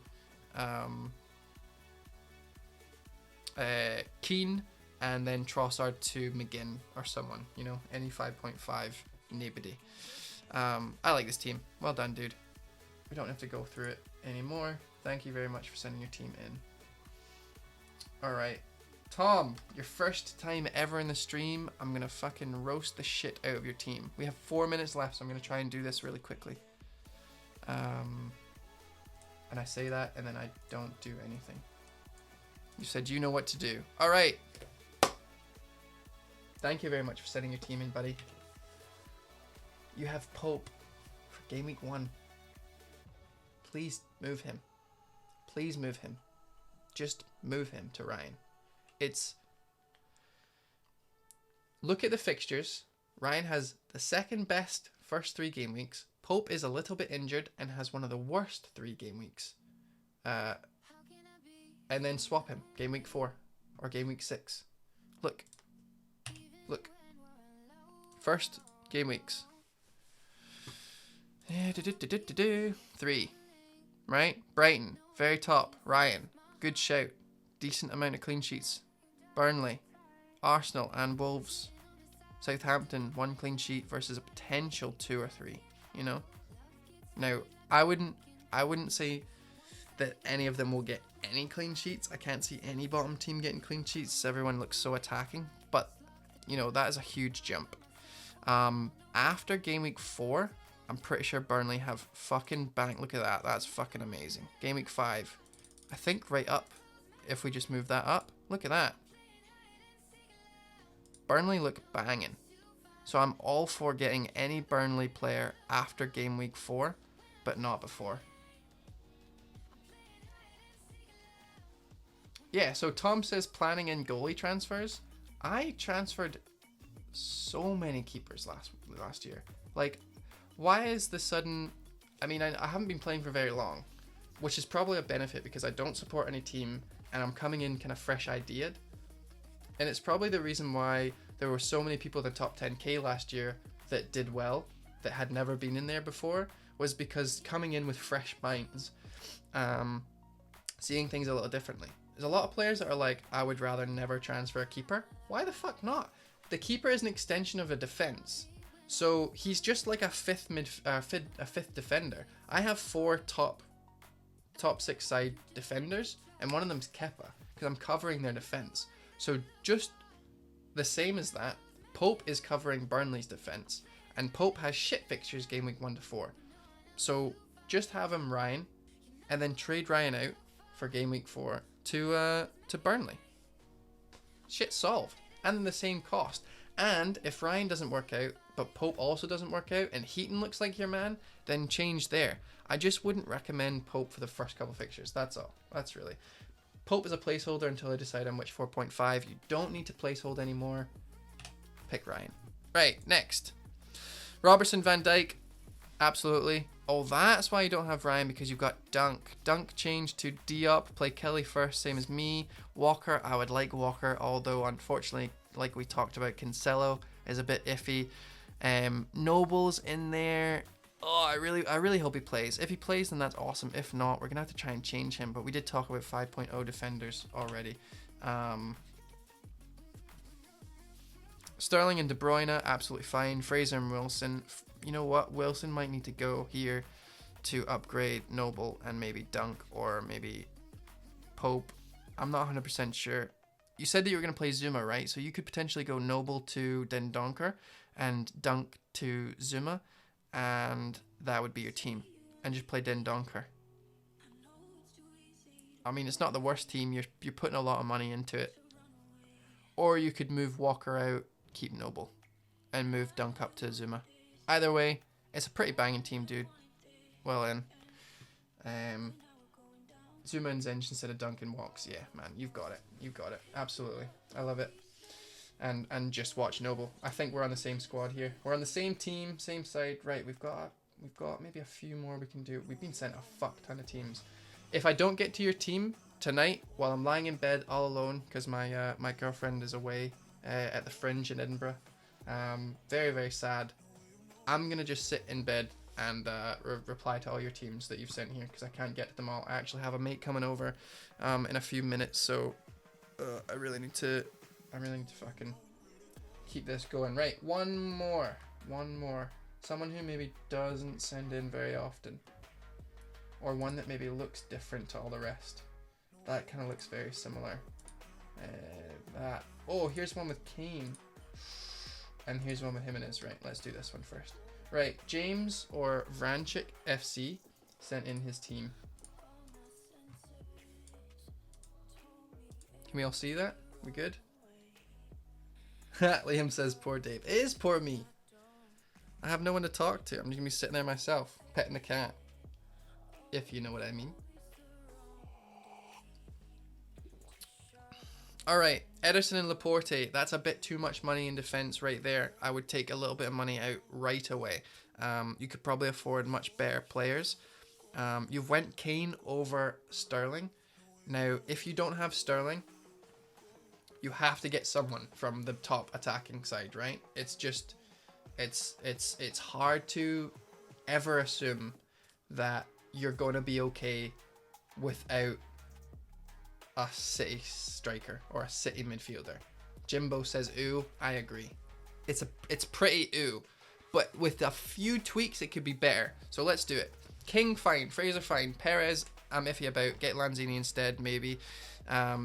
Keane, and then Trossard to McGinn or someone, you know, any 5.5 nobody. I like this team. Well done, dude. We don't have to go through it anymore. Thank you very much for sending your team in. Alright, Tom, your first time ever in the stream. I'm gonna fucking roast the shit out of your team. We have 4 minutes left, so I'm gonna try and do this really quickly. And I say that, and then I don't do anything. You said you know what to do. All right. Thank you very much for sending your team in, buddy. You have Pope for game week 1. Please move him. Please move him. Just move him to Ryan. Look at the fixtures. Ryan has the second best first 3 game weeks. Pope is a little bit injured and has one of the worst 3 game weeks. And then swap him game week 4 or game week 6. Look. First game weeks. 3. Right? Brighton, very top. Ryan, good shout. Decent amount of clean sheets. Burnley, Arsenal and Wolves. Southampton, 1 clean sheet versus a potential 2 or 3, you know? Now, I wouldn't say that any of them will get any clean sheets. I can't see any bottom team getting clean sheets. Everyone looks so attacking. But, you know, that is a huge jump. After game week 4, I'm pretty sure Burnley have fucking bang. Look at that. That's fucking amazing. Game week 5. I think right up. If we just move that up. Look at that. Burnley look banging. So I'm all for getting any Burnley player after game week 4, but not before. Yeah, so Tom says planning in goalie transfers. I transferred so many keepers last year. Like, why is the sudden... I mean, I haven't been playing for very long, which is probably a benefit because I don't support any team and I'm coming in kind of fresh-ideaed. And it's probably the reason why there were so many people in the top 10k last year that did well, that had never been in there before, was because coming in with fresh minds, seeing things a little differently. There's a lot of players that are like, I would rather never transfer a keeper. Why the fuck not? The keeper is an extension of a defense. So he's just like a fifth defender. I have 4 top 6 side defenders, and one of them's Kepa, because I'm covering their defense. So just the same as that, Pope is covering Burnley's defense, and Pope has shit fixtures game week 1 to 4. So just have him Ryan, and then trade Ryan out for game week 4 to Burnley. Shit solved, and the same cost. And if Ryan doesn't work out, but Pope also doesn't work out, and Heaton looks like your man, then change there. I just wouldn't recommend Pope for the first couple fixtures. That's all. That's really. Pope is a placeholder until I decide on which 4.5. You don't need to placehold anymore. Pick Ryan. Right, next. Robertson, Van Dijk. Absolutely. Oh, that's why you don't have Ryan, because you've got Dunk. Dunk changed to Diop. Play Kelly first, same as me. Walker, I would like Walker, although unfortunately, like we talked about, Cancelo is a bit iffy. Noble's in there. Oh, I really hope he plays. If he plays, then that's awesome. If not, we're going to have to try and change him. But we did talk about 5.0 defenders already. Sterling and De Bruyne, absolutely fine. Fraser and Wilson. You know what? Wilson might need to go here to upgrade Noble and maybe Dunk or maybe Pope. I'm not 100% sure. You said that you were going to play Zuma, right? So you could potentially go Noble to Den Donker and Dunk to Zuma. And that would be your team, and just play Den Donker. I mean, it's not the worst team. You're putting a lot of money into it. Or you could move Walker out, keep Noble, and move Dunk up to Zuma. Either way, it's a pretty banging team, dude. Well then, Zuma and Zench instead of Dunk and Walks. Yeah, man, you've got it. You've got it. Absolutely, I love it. And just watch Noble. I think we're on the same squad here. We're on the same team, same side. Right, we've got maybe a few more we can do. We've been sent a fuck ton of teams. If I don't get to your team tonight while I'm lying in bed all alone because my girlfriend is away at the Fringe in Edinburgh, very, very sad, I'm gonna just sit in bed and reply to all your teams that you've sent here because I can't get to them all. I actually have a mate coming over in a few minutes, so I really need to fucking keep this going. Right, one more. Someone who maybe doesn't send in very often. Or one that maybe looks different to all the rest. That kind of looks very similar. That. Oh, here's one with Kane. And here's one with Jimenez. Right, let's do this one first. Right, James or Vranchik FC sent in his team. Can we all see that? We good? Liam says, poor Dave. It is poor me. I have no one to talk to. I'm just going to be sitting there myself, petting the cat. If you know what I mean. All right, Ederson and Laporte. That's a bit too much money in defense right there. I would take a little bit of money out right away. You could probably afford much better players. You've went Kane over Sterling. Now, if you don't have Sterling, you have to get someone from the top attacking side, right? It's just, it's hard to ever assume that you're going to be okay without a City striker or a City midfielder. Jimbo says ooh, I agree. It's pretty ooh, but with a few tweaks it could be better. So let's do it. King fine, Fraser fine, Perez I'm iffy about. Get Lanzini instead maybe.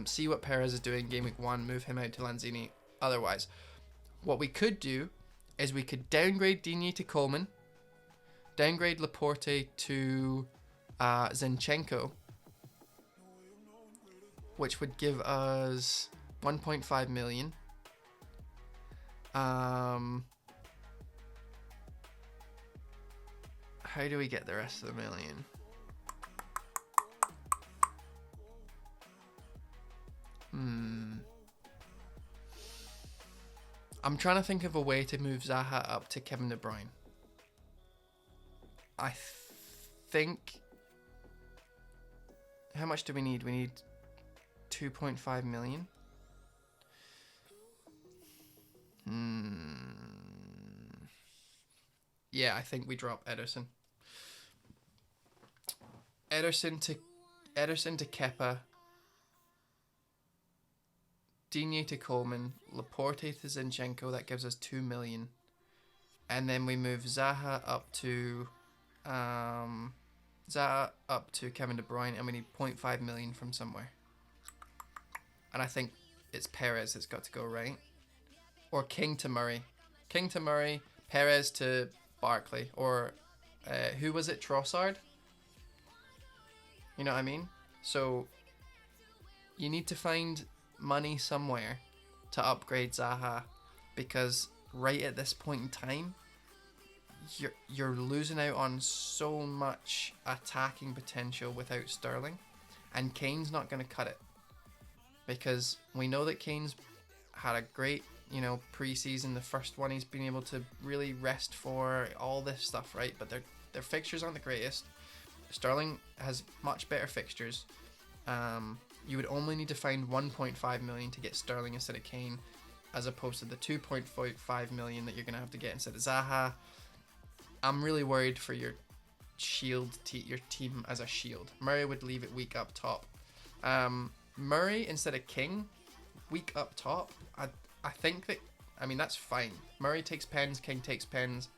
See what Perez is doing game week 1, move him out to Lanzini. Otherwise, what we could do is we could downgrade Digne to Coleman, downgrade Laporte to Zinchenko, which would give us 1.5 million. How do we get the rest of the million? I'm trying to think of a way to move Zaha up to Kevin De Bruyne. I think... How much do we need? We need 2.5 million. Yeah, I think we drop Ederson. Ederson to Kepa. Digne to Coleman. Laporte to Zinchenko. That gives us 2 million. And then we move Zaha up to Kevin De Bruyne, and we need 0.5 million from somewhere. And I think it's Perez that's got to go, right? Or King to Murray. King to Murray, Perez to Barkley. Or who was it? Trossard? You know what I mean? So you need to find money somewhere to upgrade Zaha, because right at this point in time, you're losing out on so much attacking potential without Sterling, and Kane's not going to cut it, because we know that Kane's had a great, pre-season. The first one he's been able to really rest for, all this stuff, right? But their fixtures aren't the greatest. Sterling has much better fixtures. You would only need to find 1.5 million to get Sterling instead of Kane, as opposed to the 2.5 million that you're going to have to get instead of Zaha. I'm really worried for your Sheild, your team as a Sheild. Murray would leave it weak up top. Murray instead of King, weak up top. I think that, that's fine. Murray takes pens, King takes pens.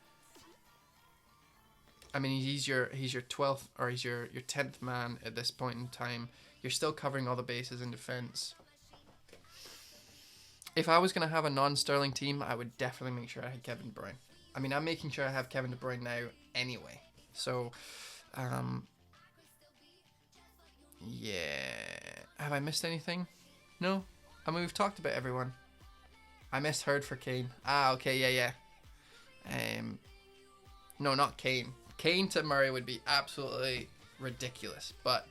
He's your 12th, or he's your 10th man at this point in time. You're still covering all the bases in defense. If I was going to have a non-Sterling team, I would definitely make sure I had Kevin De Bruyne. I'm making sure I have Kevin De Bruyne now anyway. So, yeah. Have I missed anything? No? We've talked about everyone. I misheard for Kane. Okay, yeah. No, not Kane. Kane to Murray would be absolutely ridiculous. But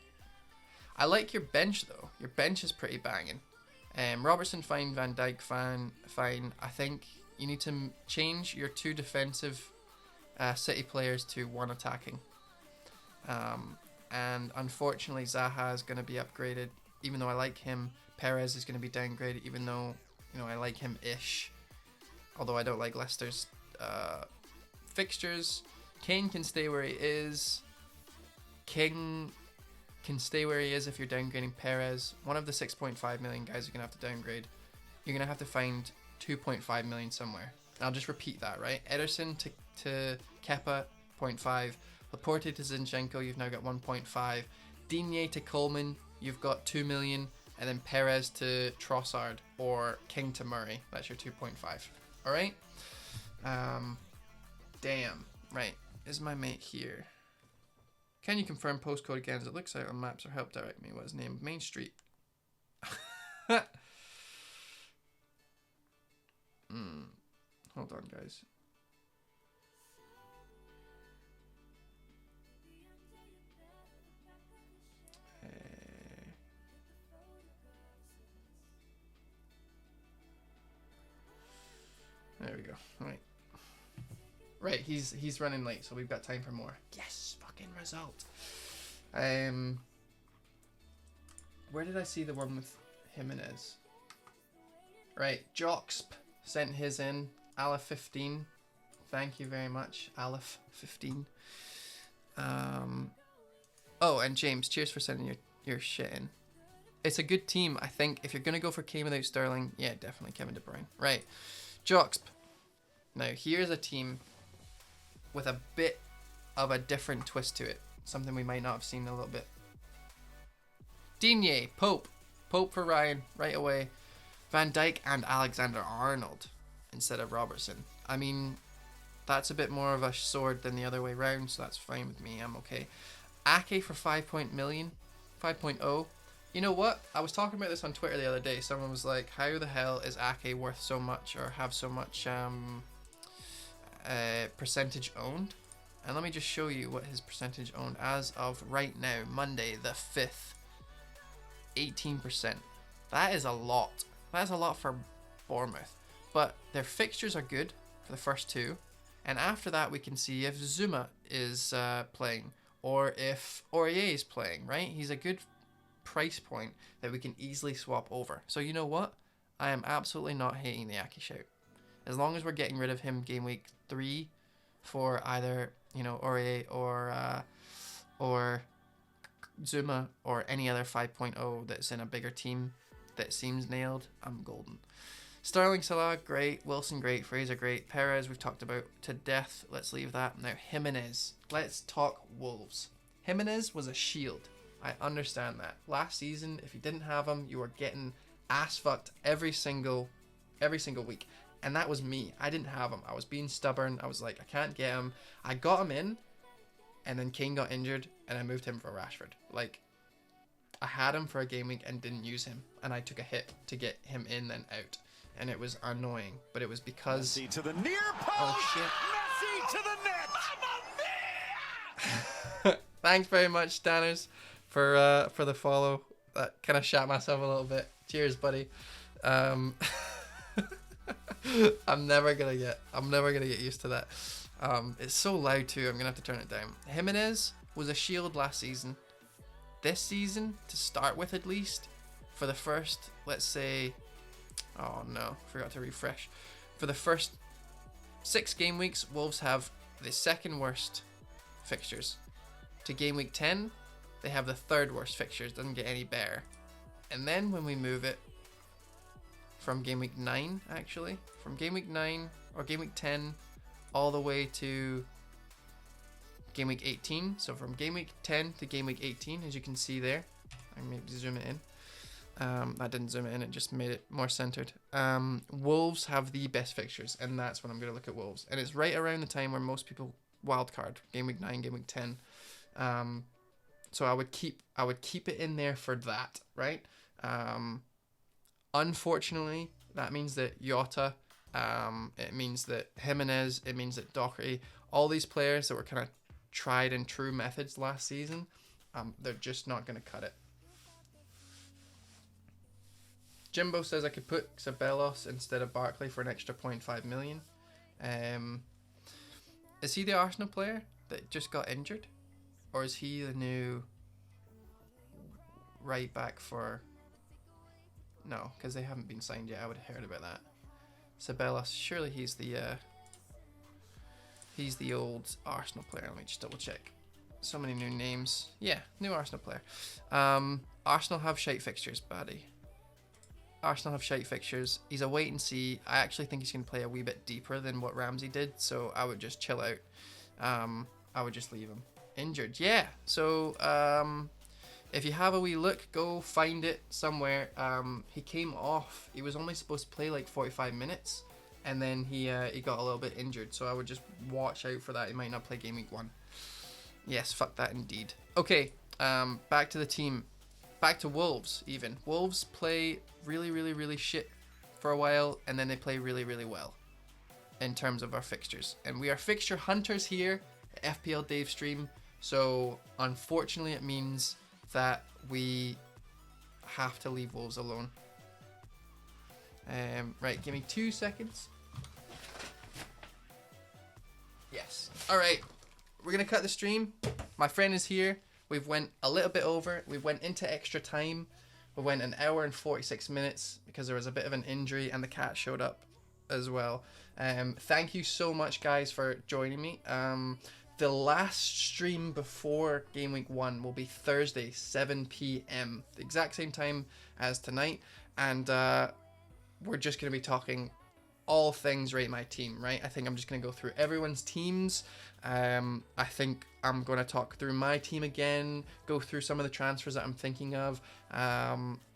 I like your bench, though. Your bench is pretty banging. Robertson, fine. Van Dijk, fine. I think you need to change your 2 defensive City players to 1 attacking. And unfortunately, Zaha is going to be upgraded. Even though I like him, Perez is going to be downgraded, even though, I like him-ish. Although I don't like Leicester's fixtures. Kane can stay where he is. King can stay where he is if you're downgrading Perez. One of the 6.5 million guys you're going to have to downgrade. You're going to have to find 2.5 million somewhere. I'll just repeat that, right? Ederson to Kepa, 0.5. Laporte to Zinchenko, you've now got 1.5. Digne to Coleman, you've got 2 million. And then Perez to Trossard, or King to Murray. That's your 2.5. All right? Damn. Right. Is my mate here? Can you confirm postcode again, as it looks out on maps, or help direct me? What is the name? Main Street. Hold on, guys. Right. Right, he's running late, so we've got time for more. Yes, fucking result. Where did I see the one with Jimenez? Right, Joxp sent his in. Aleph 15. Thank you very much, Aleph 15. Oh, and James, cheers for sending your shit in. It's a good team, I think. If you're going to go for Kane without Sterling, yeah, definitely Kevin De Bruyne. Right, Joxp. Now, here's a team with a bit of a different twist to it. Something we might not have seen a little bit. Digne, Pope for Ryan, right away. Van Dijk and Alexander-Arnold instead of Robertson. I mean, that's a bit more of a sword than the other way round, so that's fine with me. I'm okay. Ake for 5.0. You know what? I was talking about this on Twitter the other day. Someone was like, how the hell is Ake worth so much or have so much percentage owned? And let me just show you what his percentage owned as of right now, Monday the 5th. 18%. That is a lot. That's a lot for Bournemouth. But their fixtures are good for the first two. And after that, we can see if Zuma is playing or if Aurier is playing, right? He's a good price point that we can easily swap over. So you know what? I am absolutely not hating the Ake shout. As long as we're getting rid of him game week 3 for either, you know, Aurier or Zuma or any other 5.0 that's in a bigger team that seems nailed, I'm golden. Sterling, Salah, great. Wilson, great. Fraser, great. Perez, we've talked about to death. Let's leave that. Now, Jimenez. Let's talk Wolves. Jimenez was a shield. I understand that. Last season, if you didn't have him, you were getting ass fucked every single week. And that was me. I didn't have him. I was being stubborn. I was like, I can't get him. I got him in, and then Kane got injured, and I moved him for Rashford. Like, I had him for a game week and didn't use him, and I took a hit to get him in and out. And it was annoying, but it was because... Messi to the near post! Oh, shit. Messi to the net! Thanks very much, Stanners, for the follow. That kind of shat myself a little bit. Cheers, buddy. I'm never gonna get used to that. It's so loud too. I'm gonna have to turn it down. Jimenez was a shield last season. This season, to start with at least, for the first, let's say, oh no, forgot to refresh. For the first 6 game weeks, Wolves have the second worst fixtures. To game week 10, they have the third worst fixtures. Doesn't get any better. And then when we move it from game week 9, actually, from game week 9 or game week 10 all the way to game week 18. So from game week 10 to game week 18, as you can see there, I can maybe zoom it in. That didn't zoom it in, it just made it more centered. Wolves have the best fixtures, and that's when I'm going to look at Wolves. And it's right around the time where most people wildcard, game week 9, game week 10. So I would keep it in there for that, right? Unfortunately, that means that Jota, it means that Jimenez, it means that Doherty, all these players that were kind of tried and true methods last season, they're just not going to cut it. Jimbo says I could put Ceballos instead of Barkley for an extra 0.5 million. Is he the Arsenal player that just got injured? Or is he the new right back for... No, because they haven't been signed yet. I would have heard about that. Ceballos, surely he's the old Arsenal player. Let me just double check. So many new names. Yeah, new Arsenal player. Arsenal have shite fixtures, buddy. Arsenal have shite fixtures. He's a wait and see. I actually think he's going to play a wee bit deeper than what Ramsey did, so I would just chill out. I would just leave him. Injured, yeah. So if you have a wee look, go find it somewhere. He came off. He was only supposed to play like 45 minutes, and then he got a little bit injured. So I would just watch out for that. He might not play game week 1. Yes, fuck that indeed. Okay, back to the team. Back to Wolves, even. Wolves play really, really, really shit for a while, and then they play really, really well in terms of our fixtures. And we are fixture hunters here at FPL Dave Stream, so unfortunately it means that we have to leave Wolves alone. Right, give me 2 seconds. Yes. All right. We're going to cut the stream. My friend is here. We've went a little bit over. We went into extra time. We went an hour and 46 minutes because there was a bit of an injury and the cat showed up as well. Thank you so much, guys, for joining me. The last stream before Game Week 1 will be Thursday, 7 p.m. The exact same time as tonight. And we're just going to be talking all things Rate My Team, right? I think I'm just going to go through everyone's teams. I think I'm going to talk through my team again, go through some of the transfers that I'm thinking of.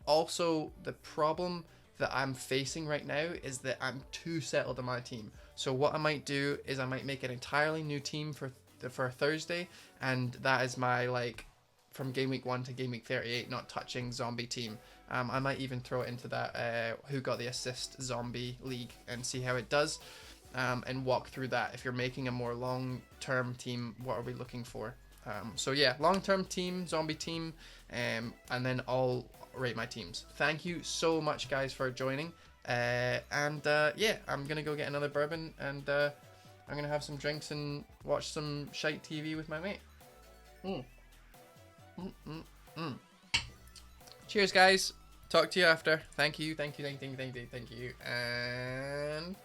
Also, the problem that I'm facing right now is that I'm too settled in my team. So what I might do is I might make an entirely new team for Thursday, and that is my, like, from Game Week 1 to Game Week 38, not touching zombie team. I might even throw it into that who got the assist zombie league and see how it does, and walk through that. If you're making a more long-term team, what are we looking for? So yeah, long-term team, zombie team, and then I'll rate my teams. Thank you so much, guys, for joining. Yeah, I'm going to go get another bourbon, and I'm going to have some drinks and watch some shite TV with my mate. Cheers, guys. Talk to you after. Thank you. And